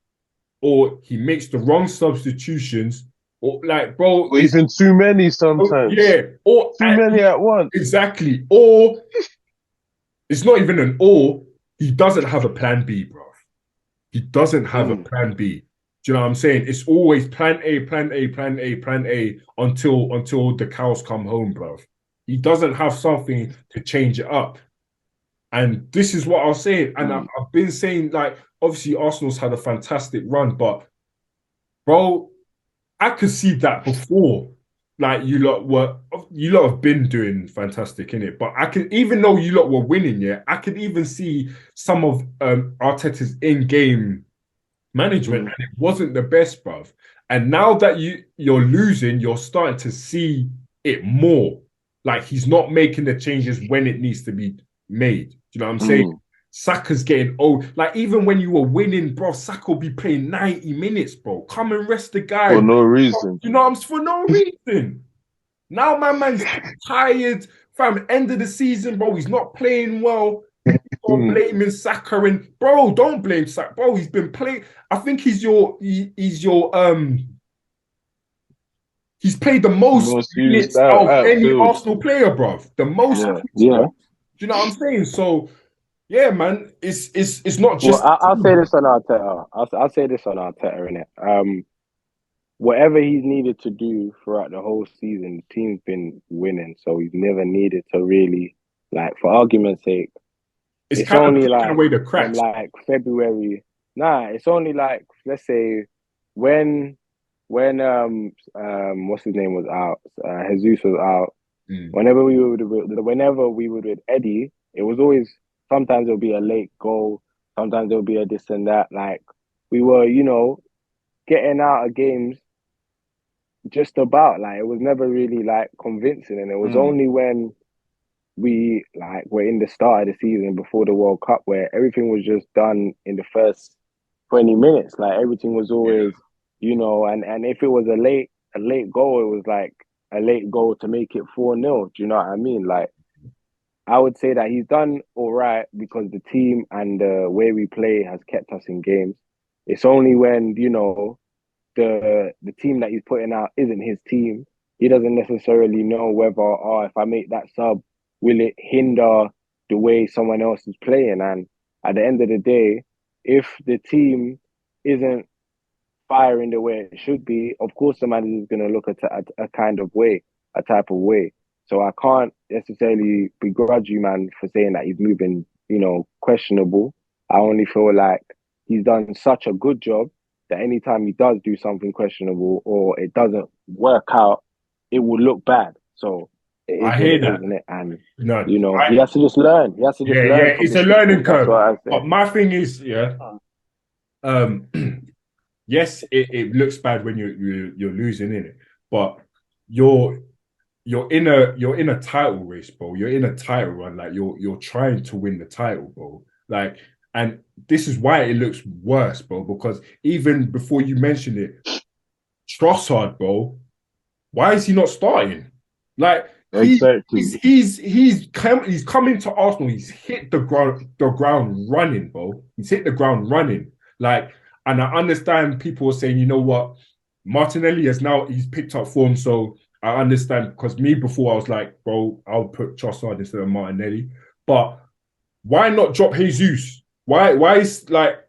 or he makes the wrong substitutions. Or like, bro, or even too many sometimes. Yeah, or too many at once. Exactly. Or it's not even an or. He doesn't have a plan B, bro. He doesn't have a plan B. Do you know what I'm saying? It's always plan A, plan A, plan A, plan A until the cows come home, bro. He doesn't have something to change it up. And this is what I was saying. And I've been saying, like, obviously Arsenal's had a fantastic run, but bro, I could see that before. Like you lot have been doing fantastic, innit? But I could, even though you lot were winning, yeah, I could even see some of Arteta's in-game management, and it wasn't the best, bruv. And now that you're losing, you're starting to see it more. Like he's not making the changes when it needs to be made. Do you know what I'm saying? Saka's getting old. Like even when you were winning, bro, Saka will be playing 90 minutes, bro. Come and rest the guy. For no reason. You know what I'm saying? For no reason. Now my man's tired. Fam, end of the season, bro. He's not playing well. Blaming Saka and bro, don't blame Saka, bro. He's been playing. I think he's your He's played the most minutes out of any Arsenal player, bruv. The most. Yeah. Do you know what I'm saying? So, yeah, man, it's not just. Well, I'll say this on Arteta. I'll say this on Arteta, innit? Whatever he's needed to do throughout the whole season, the team's been winning, so he's never needed to really, like, for argument's sake, it's kind only of like away the cracks. From like February. Nah, it's only like, let's say when what's his name was out, Jesus was out. Whenever we were with Eddie, it was always, sometimes there'll be a late goal, sometimes there'll be a this and that. Like, we were, getting out of games just about, like, it was never really like convincing, and it was only when we were in the start of the season before the World Cup where everything was just done in the first 20 minutes. Like, everything was always, and if it was a late goal, it was like a late goal to make it 4-0. Do you know what I mean? Like, I would say that he's done all right because the team and the way we play has kept us in games. It's only when, the team that he's putting out isn't his team. He doesn't necessarily know whether, if I make that sub, will it hinder the way someone else is playing? And at the end of the day, if the team isn't firing the way it should be, of course the manager is going to look at a type of way. So I can't necessarily begrudge you, man, for saying that he's moving, questionable. I only feel like he's done such a good job that anytime he does do something questionable or it doesn't work out, it will look bad. So I hear that, isn't it? And he has to just learn. He has to just learn. Yeah, it's a learning curve. But my thing is, yes, it looks bad when you're losing in it, but you're in a title race, bro. You're in a title run. Like, you're trying to win the title, bro. Like, and this is why it looks worse, bro. Because even before you mentioned it, Trossard, bro, why is he not starting? Like, exactly. He's coming to Arsenal. He's hit the ground running, bro. He's hit the ground running. Like, and I understand people are saying, you know what, Martinelli he's picked up form, so I understand. Because me before I was like, bro, I'll put Trossard instead of Martinelli. But why not drop Jesus? Why is like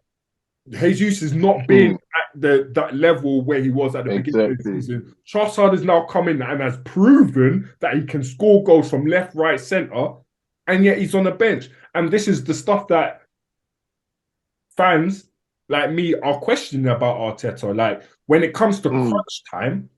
Jesus is not being at that level where he was at the beginning of the season? Trossard is now coming and has proven that he can score goals from left, right, centre, and yet he's on the bench. And this is the stuff that fans like me are questioning about Arteta. Like, when it comes to crunch time,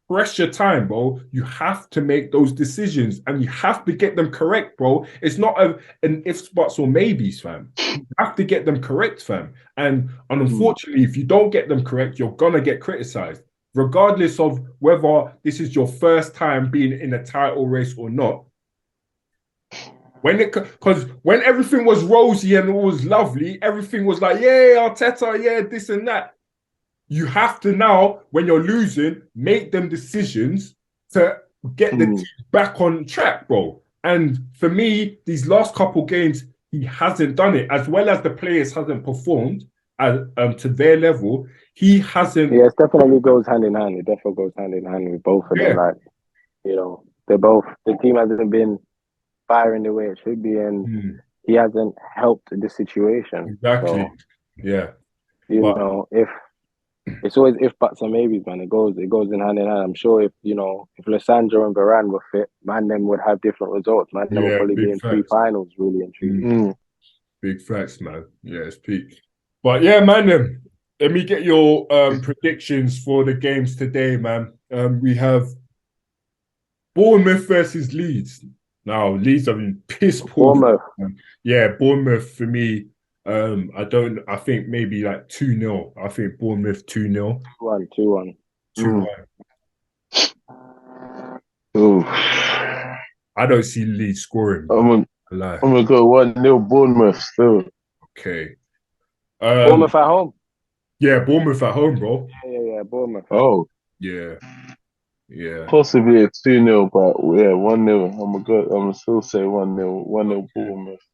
pressure time, bro, you have to make those decisions and you have to get them correct, bro. It's not an ifs, buts, or maybes, fam. You have to get them correct, fam. And unfortunately, if you don't get them correct, you're gonna get criticized, regardless of whether this is your first time being in a title race or not. Because when everything was rosy and it was lovely, everything was like, yeah, Arteta, yeah, this and that. You have to now, when you're losing, make them decisions to get the team back on track, bro. And for me, these last couple games, he hasn't done it. As well as the players hasn't performed to their level, he hasn't. Yeah, it definitely goes hand in hand. It definitely goes hand in hand with both of them. Like, the team hasn't been firing the way it should be, and he hasn't helped the situation. Exactly. So, yeah. If it's always if buts and maybes, man. It goes in hand in hand. I'm sure if Lissandro and Varane were fit, man, them would have different results. Man, them would probably be in 3 finals, really and truly. Big facts, man. Yeah, it's peak. But yeah, man, let me get your predictions for the games today, man. We have Bournemouth versus Leeds. Now, Leeds have been piss poor. Bournemouth. Yeah, Bournemouth for me. I think maybe like 2-0. I think Bournemouth 2-0. 2-1. 2-1. Ooh. I don't see Leeds scoring. I'm gonna go 1-0 Bournemouth still. Okay. Bournemouth at home. Yeah, Bournemouth at home, bro. Yeah, Bournemouth. Oh. Yeah. Possibly a 2-0, but yeah, 1-0. I'm gonna still say 1-0. 1-0 Bournemouth.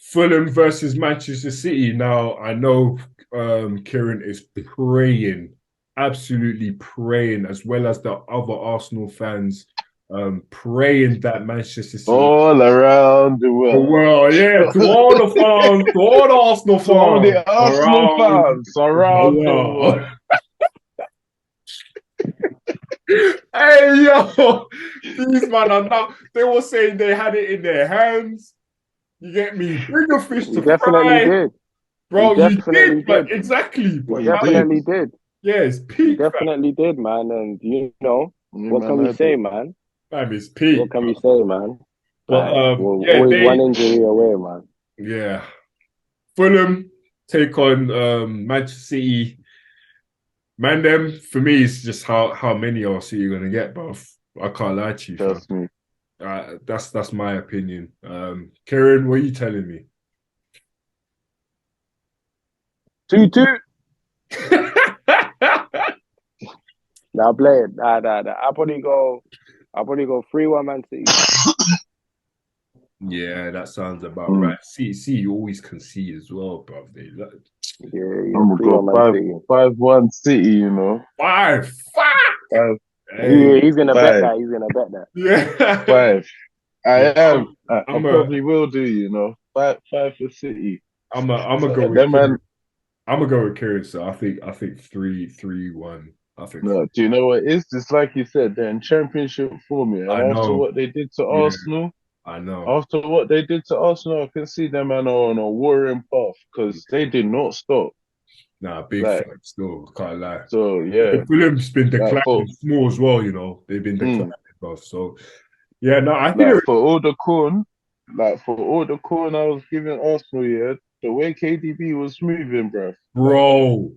Fulham versus Manchester City. Now, I know Kieran is praying absolutely praying, as well as the other Arsenal fans, praying that Manchester City all around the world. Well, yeah, to all the fans, to all the Arsenal fans, to all the Arsenal fans around the world. Hey, yo, these man are now, they were saying they had it in their hands. You get me? Bring a fish to definitely fry. did. Bro, you did, did. exactly. But definitely did. Yeah, it's peak. Definitely did, man. And you know, what can we say, man? Man, it's peak. What can we say, man? But we're always one injury away, man. Yeah. Fulham take on Manchester City. Man, them for me is just how many are City gonna get, bro. I can't lie to you. Trust me. That's my opinion. Kieran, what are you telling me? 2-2. Nah, play it. Nah. I'll probably go 3-1 Man City. Yeah, that sounds about right. See, you always concede as well, bro. Yeah, I'm gonna go 5-1 City, you know. 5. Hey, he's gonna bet that. He's gonna bet that. Yeah. 5. I probably will do, you know. 5 for City. I'm gonna go with them, man. I'm gonna go with Kieran. So I think 3-1. I think. No, do you know what it is? It's like you said, they're in championship form, yeah. And after what they did to Arsenal. I know. After what they did to Arsenal, I can see them man on a warring path because they did not stop. Nah, big fact still, can't lie. So yeah, Fulham's been declining small as well. You know, they've been declining both. So yeah, no, I think for all the corn I was giving Arsenal, yeah, the way KDB was moving, bro.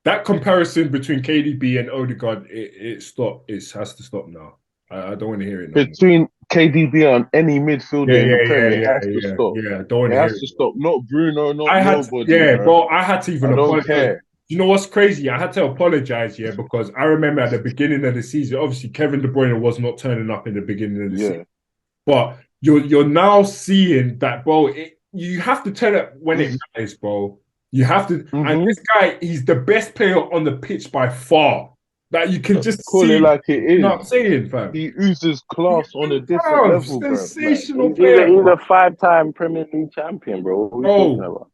That comparison between KDB and Odegaard, it stopped. It has to stop now. I don't want to hear it now. Between KDB and any midfielder in the Premier, it has to stop. Yeah, don't want to hear it. Stop. Not Bruno, nobody. Bro, I had to even apologize. Care. You know what's crazy? I had to apologize, because I remember at the beginning of the season, obviously Kevin De Bruyne was not turning up in the beginning of the season. But you're now seeing that, bro. You have to tell it when it matters, bro. You have to. And this guy, he's the best player on the pitch by far. That you can just call it like it is. You know what I'm saying, fam? He oozes class on a different level, bro. Sensational player. He's a 5-time Premier League champion, bro. What are you talking about?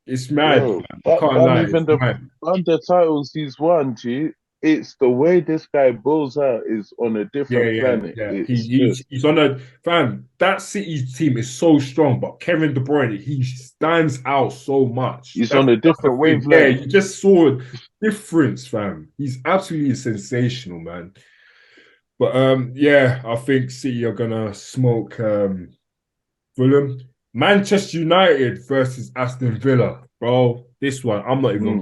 It's mad. Bro, even the titles he's won, G. It's the way this guy balls out is on a different planet. Yeah. He's on a fam. That City's team is so strong, but Kevin De Bruyne, he stands out so much. He's on a different wavelength. Yeah, you just saw a difference, fam. He's absolutely sensational, man. But I think City are gonna smoke Fulham. Manchester United versus Aston Villa, bro. This one, I'm not even.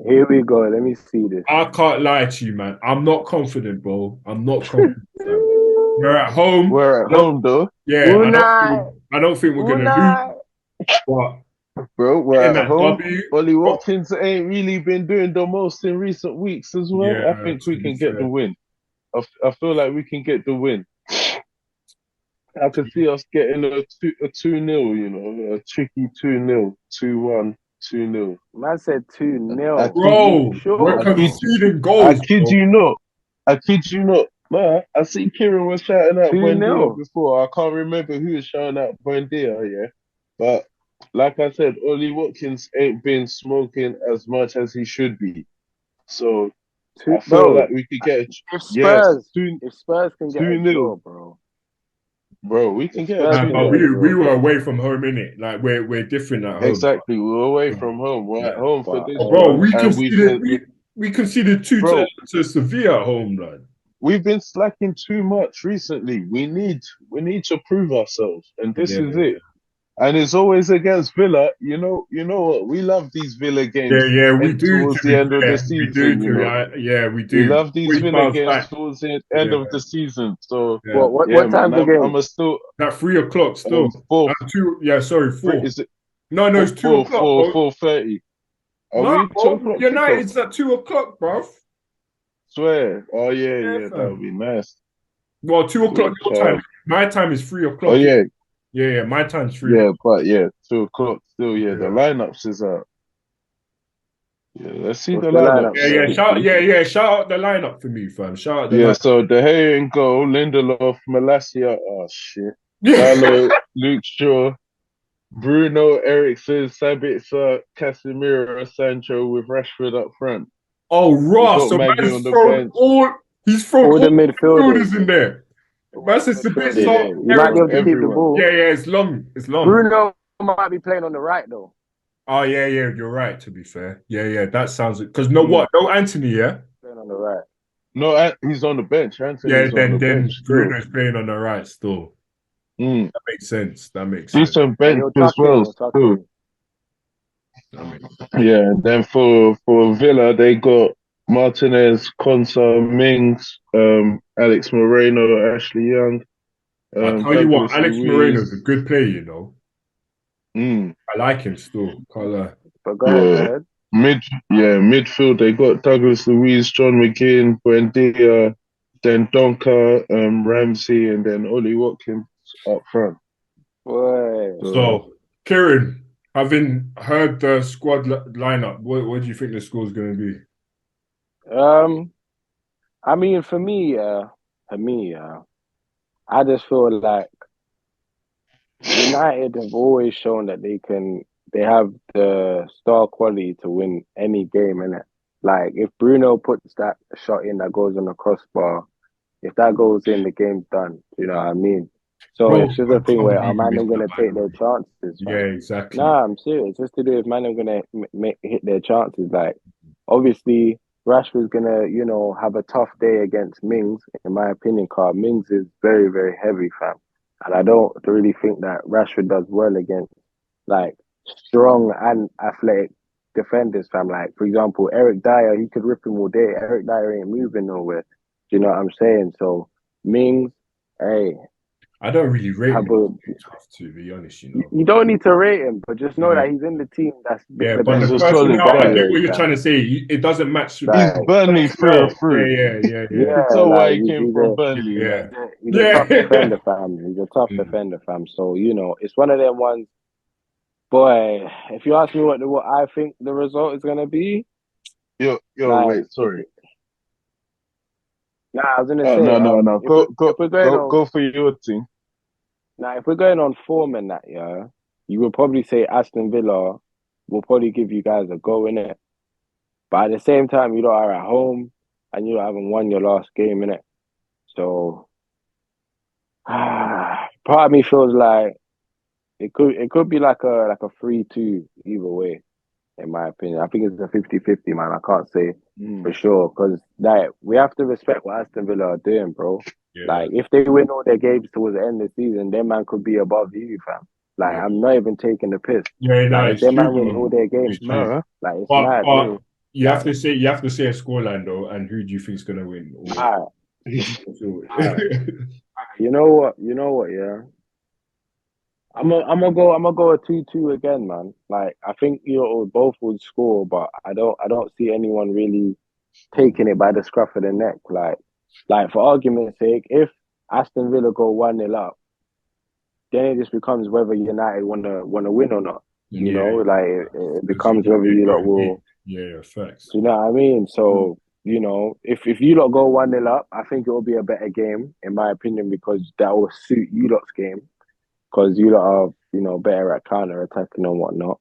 Here we go. Let me see this. I can't lie to you, man. I'm not confident, bro. I'm not confident. We're at home. We're at home, though. Yeah, I don't think we're gonna lose. But bro, we're at home. Ollie Watkins ain't really been doing the most in recent weeks as well. Yeah, I think we can get the win. I feel like we can get the win. I can see us getting a 2-0, you know, a tricky 2-0, 2-1, 2-0. Man said 2-0. Bro, we're conceding goals. I kid you not. Man, I see Kieran was shouting out Buendia before. I can't remember who was shouting out Buendia, yeah. But like I said, Ollie Watkins ain't been smoking as much as he should be. So I feel like we could get if Spurs can get a draw, Bro, we can get we were away from home, innit? Like we're different at home. Exactly, we're away from home. We're at home for this. Bro, we conceded 2 to Sevilla at home, man. We've been slacking too much recently. We need to prove ourselves, and this is it. And it's always against Villa. You know what? We love these Villa games. Yeah, we do. Towards the end of the season, we do. We love these Villa games towards the end of the season. So, what time the game? I'm still at 3 o'clock still. 4. 4. Is it? No, it's 2 o'clock. 4:30. United's at 2 o'clock, bruv. Swear. Oh yeah, that would be nice. Well, 2 o'clock your time. My time is 3 o'clock. Oh yeah. Yeah, my time's 3. Yeah, but 2 o'clock still. Yeah, the lineups is out. Yeah, let's see What's the the lineup. lineup? Shout out the lineup for me, fam. Shout out the Yeah, lineup. so De Gea in goal, Lindelof, Malacia, oh shit, Dalot, Luke Shaw, Bruno, Ericsson, Sabitzer, Casemiro, Sancho with Rashford up front. Oh, We Ross, got so Maggie man's on the thrown bench. he's thrown All all the the midfielders. midfielders in there. All Man the says a bit midfielders. soft. You might be able to keep the Everyone. ball. Yeah, it's long. It's long. Bruno might be playing on the right though. Oh, yeah, you're right, to be fair. Yeah, that sounds... Because what? No Anthony, yeah? Playing on the right. No, he's on the bench. Yeah, Anthony's on the bench still. Bruno's playing on the right still. Mm. That makes sense. Decent bench he'll as tuck well. in, he'll tuck in. Yeah, and then for Villa, they got Martinez, Konsa, Mings, Alex Moreno, Ashley Young. I'll tell you what, Douglas Alex Luiz. Moreno's a good player, you know. Mm. I like him still. Can't lie. But go ahead. Midfield, they got Douglas Luiz, John McGinn, Buendia, then Donker, Ramsey, and then Ollie Watkins up front. Boy. So, Kieran, having heard the squad lineup, what do you think the score's going to be? I mean, for me, I just feel like United have always shown that they have the star quality to win any game, innit? Like, if Bruno puts that shot in that goes on the crossbar, if that goes in, the game's done. You know what I mean? So Bro, it's just a thing where are man is them going to that, take their chances? Yeah, Fam? exactly. Nah, I'm serious. Just to do if man them going to hit their chances. Like, obviously, Rashford's going to, you know, have a tough day against Mings, in my opinion, because Mings is very, very heavy, fam. And I don't really think that Rashford does well against, like, strong and athletic defenders, fam. Like, for example, Eric Dyer, he could rip him all day. Eric Dyer ain't moving nowhere. Do you know what I'm saying? So, Mings, hey. I don't really rate him, to be honest, you know. You don't need to rate him, but just know that he's in the team that's the but best. I get what you're trying to say. It doesn't match. He's Burnley through and through. Yeah. You can tell why he came from Burnley. He's a tough defender, fam. He's a tough defender, fam. So, you know, it's one of them ones. Boy, if you ask me what I think the result is gonna be, wait, sorry. Nah, I was gonna say no. Go for your team. Now, if we're going on form and that, yeah, you would probably say Aston Villa will probably give you guys a go in it. But at the same time, you lot are at home and you haven't won your last game in it. So part of me feels like it could be like a 3-2 either way, in my opinion. I think it's a 50-50, man. I can't say for sure because like we have to respect what Aston Villa are doing, bro. Yeah. Like if they win all their games towards the end of the season, their man could be above you, fam. Like I'm not even taking the piss. Yeah, no, like, if their man win all their games, like it's mad. But you have to say a scoreline though, and who do you think is gonna win? All right. You know what? Yeah. I'm gonna go a 2-2 again, man. Like I think both would score, but I don't see anyone really taking it by the scruff of the neck. Like for argument's sake, if Aston Villa go 1-0 up, then it just becomes whether United wanna win or not. You know, like it becomes whether you lot will. Yeah, facts. You know what I mean? So you know, if you lot go 1-0 up, I think it will be a better game, in my opinion, because that will suit you lot's game. Because you lot are, you know, better at counter-attacking and whatnot.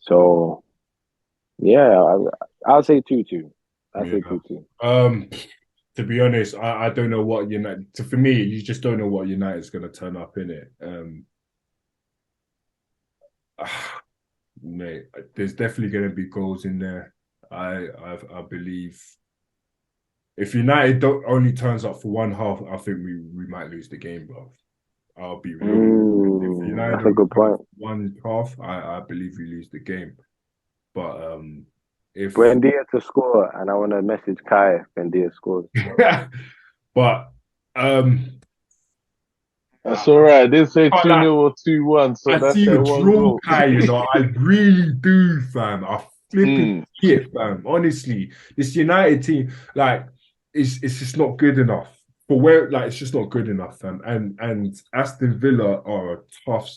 So, yeah, I'll say 2-2. I'll say 2-2. To be honest, I don't know what United... For me, you just don't know what United's going to turn up in it. Mate, there's definitely going to be goals in there. I believe... If United only turns up for one half, I think we might lose the game, bro. I'll be real. If United that's a good point. One half, I believe we lose the game. But if Buendia to score, and I want to message Kai if Buendia scores. But that's all right. I didn't say 2-0 or 2-1, so that's see their the one draw, goal. Kai. You know, I really do, fam. I flipping see it, fam. Honestly, this United team, like, it's just not good enough. For where, like, it's just not good enough, fam. And Aston Villa are a tough.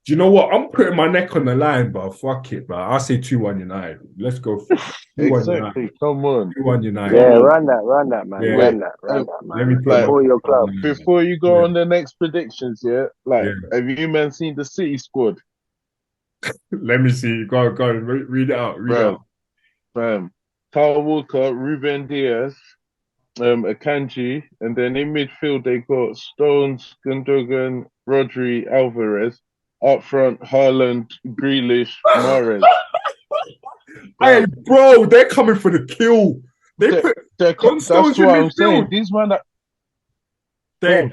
Do you know what? I'm putting my neck on the line, but fuck it, bro. I'll say 2-1 United. Let's go for 2-1 Exactly. United. Come on. 2-1 United. Yeah, run that, man. Yeah. Run that, man. Let me put Support your club. Before you go on the next predictions, have you man seen the City squad? Let me see. Go on. Read it out. Read it out. Kyle Walker, Ruben Diaz, Akanji, and then in midfield they got Stones, Gundogan, Rodri, Alvarez. Up front, Haaland, Grealish, Mahrez. Hey, bro, they're coming for the kill. That's what I'm saying. These men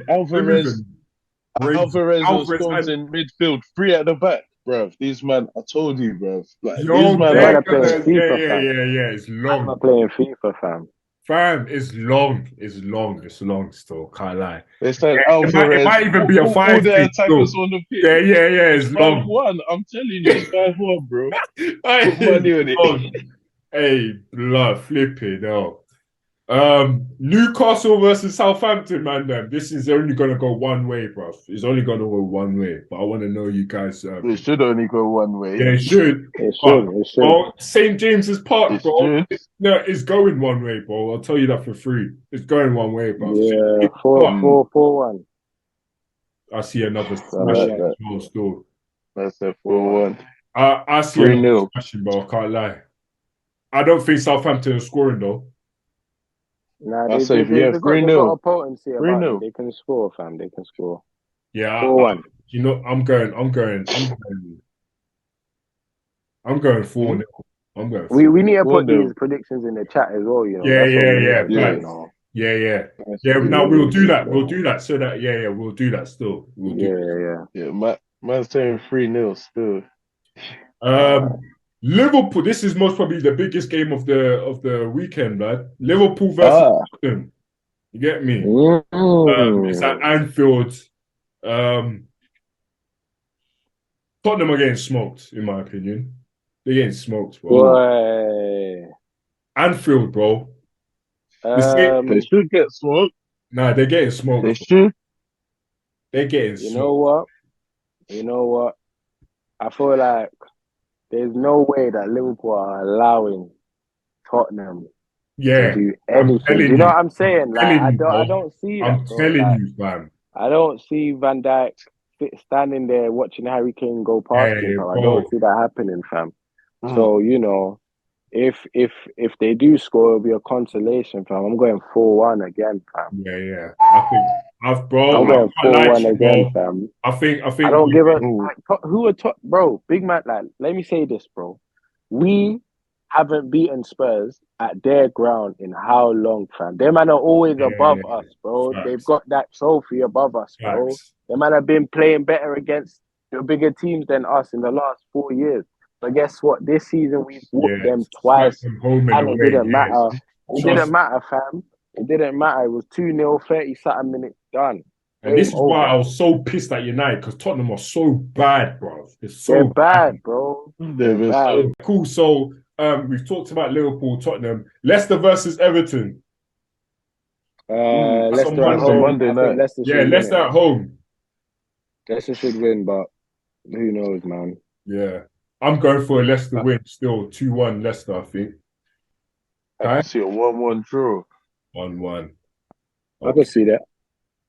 Alvarez and Stones in midfield, 3 at the back, bruv. These men, I told you, bruv. Like, these men are playing FIFA, fam. Yeah. It's long. I'm playing FIFA, fam. Fam, it's long. It's long still. Can't lie. It's like Alvarez. It might even be a 5 the attackers on the pitch. Yeah. It's long. 5-1. I'm telling you, it's 5-1, bro. Put money on it. Hey, blood, flipping hell. Newcastle versus Southampton, man. This is only gonna go one way, bro. It's only gonna go one way. But I want to know you guys. It should only go one way. Yeah, it should. It should. Well, St. James's Park, bro. It's going one way, bro. I'll tell you that for free. It's going one way, bro. Yeah, 4-1. I see another smash still. That's a 4-1. I see another smashing, bro. I can't lie. I don't think Southampton are scoring though. Nah, they've got a potency about it. They can score, fam. They can score. Yeah, 4-1. You know, I'm going 4-0. I'm going. We need to put these predictions in the chat as well. You know. Yeah. Now we'll do that. We'll do that so that we'll do that still. Man's saying 3-0 still. Liverpool. This is most probably the biggest game of the weekend, lad. Liverpool versus Tottenham. You get me? It's at Anfield. Tottenham are getting smoked, in my opinion. They're getting smoked, bro. Boy. Anfield, bro. They should get smoked. Nah, they're getting smoked. They should. They're getting smoked. You know what? I feel like there's no way that Liverpool are allowing Tottenham to do anything. You know what I'm saying? Like, I don't see that. I'm telling you, fam. I don't see Van Dijk standing there watching Harry Kane go past him. I don't see that happening, fam. So, you know, if they do score, it'll be a consolation, fam. I'm going 4-1 again, fam. Yeah. I'm going 4-1 again, fam. I think. I don't give a who are bro. Big man, like, let me say this, bro. We haven't beaten Spurs at their ground in how long, fam? Them man are always above us, bro. Facts. They've got that trophy above us, bro. Them man have been playing better against the bigger teams than us in the last 4 years. But guess what? This season we've whooped them twice, and it didn't matter. It didn't matter, fam. It didn't matter. It was 2-0, 30-something minutes done. And this is why I was so pissed at United, because Tottenham are so bad, bro. They're bad, bro. They're bad. Cool. So we've talked about Liverpool, Tottenham. Leicester versus Everton. Leicester at home. Monday night. Leicester at home. Leicester should win, but who knows, man. Yeah. I'm going for a Leicester win still. 2-1 Leicester, I think. I can see a 1-1 draw. 1-1. I can see that.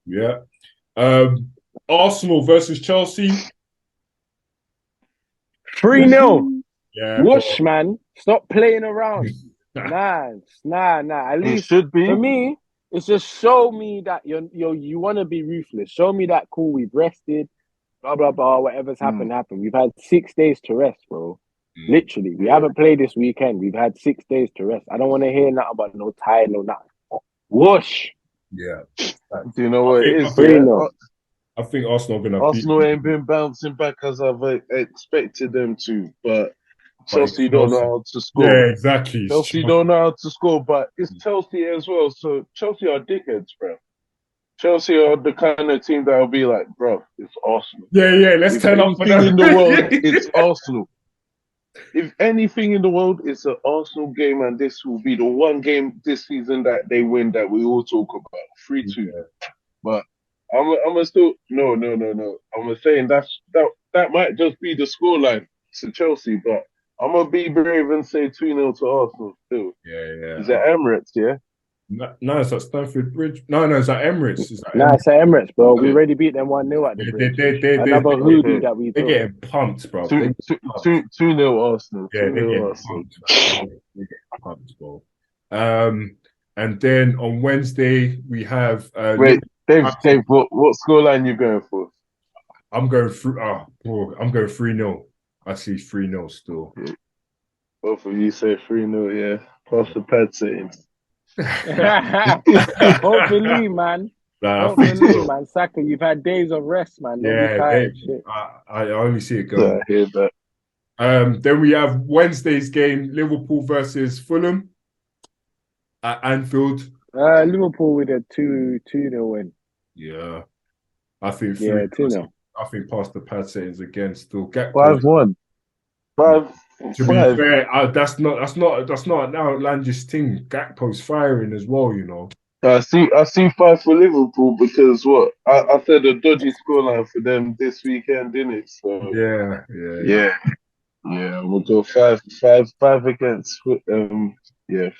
Yeah. Arsenal versus Chelsea. 3-0. Yeah. Whoosh, man. Stop playing around. Nah. At least it should be. For me, it's just show me that you want to be ruthless. Show me that cool. We've rested. Blah blah blah. Whatever's happened. We've had 6 days to rest, bro. Literally, we haven't played this weekend. We've had 6 days to rest. I don't want to hear nothing about no tie, no nothing. Whoosh. Yeah. Do you know what it is? I think Arsenal are going to Arsenal ain't been bouncing back as I've expected them to, but Chelsea don't know how to score. Yeah, exactly. Chelsea don't know how to score, but it's Chelsea as well. So Chelsea are dickheads, bro. Chelsea are the kind of team that will be like, bro, it's Arsenal. Yeah, let's turn up for them. In the world, it's Arsenal. If anything in the world, it's an Arsenal game, and this will be the one game this season that they win that we all talk about. 3-2. Yeah. But I'm still no. I'm saying that might just be the scoreline to Chelsea, but I'm gonna be brave and say 2-0 to Arsenal still. Yeah. Is it Emirates? Yeah. No, it's at Stamford Bridge. No, it's at Emirates. It's at Nah, Emirates. it's at Emirates, bro. We already beat them 1-0 at the bridge. Another hoodoo that we They're took. getting pumped, bro. 2-0 Arsenal. Yeah, they're getting pumped. They're getting pumped, bro. And then on Wednesday we have Wait, Dave, what scoreline you going for? I'm going through. I'm going 3-0. I see 3-0 still. Yeah. Both of you say 3-0, yeah. Pass the pad settings. Hopefully, man. Hopefully, man. Saka, you've had days of rest, man. Don't be tired. Shit. I only see it going. I hear that. Then we have Wednesday's game: Liverpool versus Fulham at Anfield. Liverpool with a 2-0 win. Yeah, I think 2-0. I think past the pad settings again. Still get 5-1. 5. To be fair, that's not an outlandish thing. Gakpo's firing as well, you know. I see 5 for Liverpool because what I said a dodgy scoreline for them this weekend, didn't it? So yeah. We'll go 5 against Fulham. Yeah,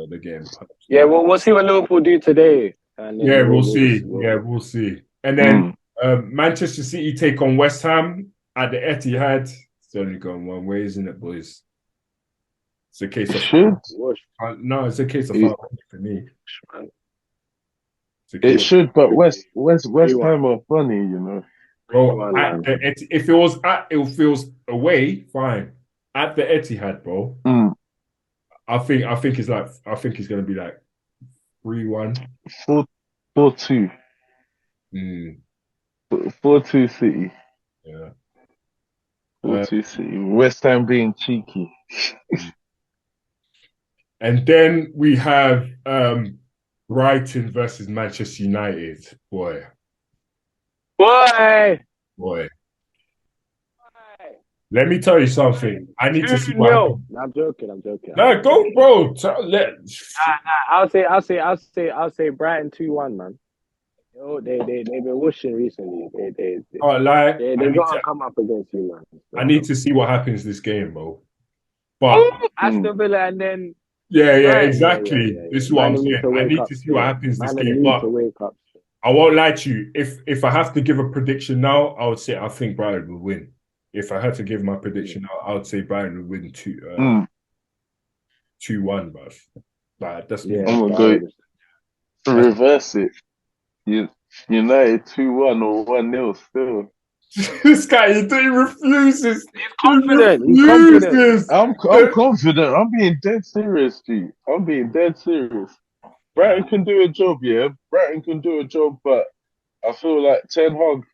they're getting punched. Yeah, well, we'll see what Liverpool do today. And yeah, we'll see. We'll see. And then Manchester City take on West Ham at the Etihad. It's only going one way, isn't it, boys? It's a case of no, it's a case of for me. It should, but West Ham are funny, you know. Bro, if it feels away, fine. At the Etihad, bro. I think it's gonna be like 3-1. 4-2. 4-2 City. Yeah. 4-2 City. West Ham being cheeky. And then we have Brighton versus Manchester United. Boy. Let me tell you something. I need to see what happens. I'm joking. No, go, bro. I'll say Brighton 2-1, man. Yo, they've been whooshing recently. They gotta come up against you, man. I need to see what happens this game, bro. But Aston Villa and then exactly. This is what I'm saying. I need to see what happens this game. But I won't lie to you. If I have to give a prediction now, I think Brighton will win. If I had to give my prediction now, I would say Brighton will win 2-1, bruv. Like, that's I'm gonna go to reverse it. United 2-1 or 1-0 still. This guy, he refuses. He's confident. I'm confident. I'm being dead serious, G. I'm being dead serious. Brighton can do a job, yeah. Brighton can do a job, but I feel like Ten Hag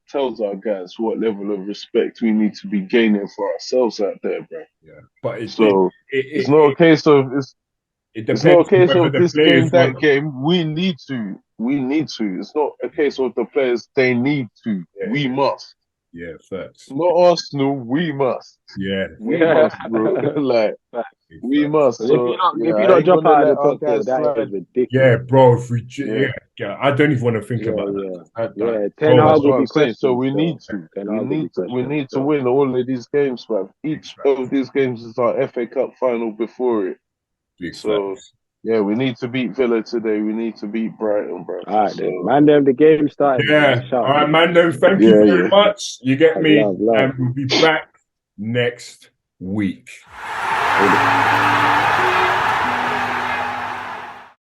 tells our guys what level of respect we need to be gaining for ourselves out there, bro. Yeah, but it's not a case of it's not a case of this game, that game. We need to. It's not a case of the players. They need to. Yeah. We must. Yeah, facts. Not Arsenal. We must. Yeah, we must, bro. We must. So, if you don't jump out of the top four, that is ridiculous. Yeah, bro. If we, I don't even want to think about that. Ten Hag will be questioned. So we need to. We need to win all of these games, man. Each of these games is our FA Cup final before it. So we need to beat Villa today. We need to beat Brighton, bro. All right, man. The game started. Yeah. All right, man. Thank you very much. You get me, and we'll be back next week.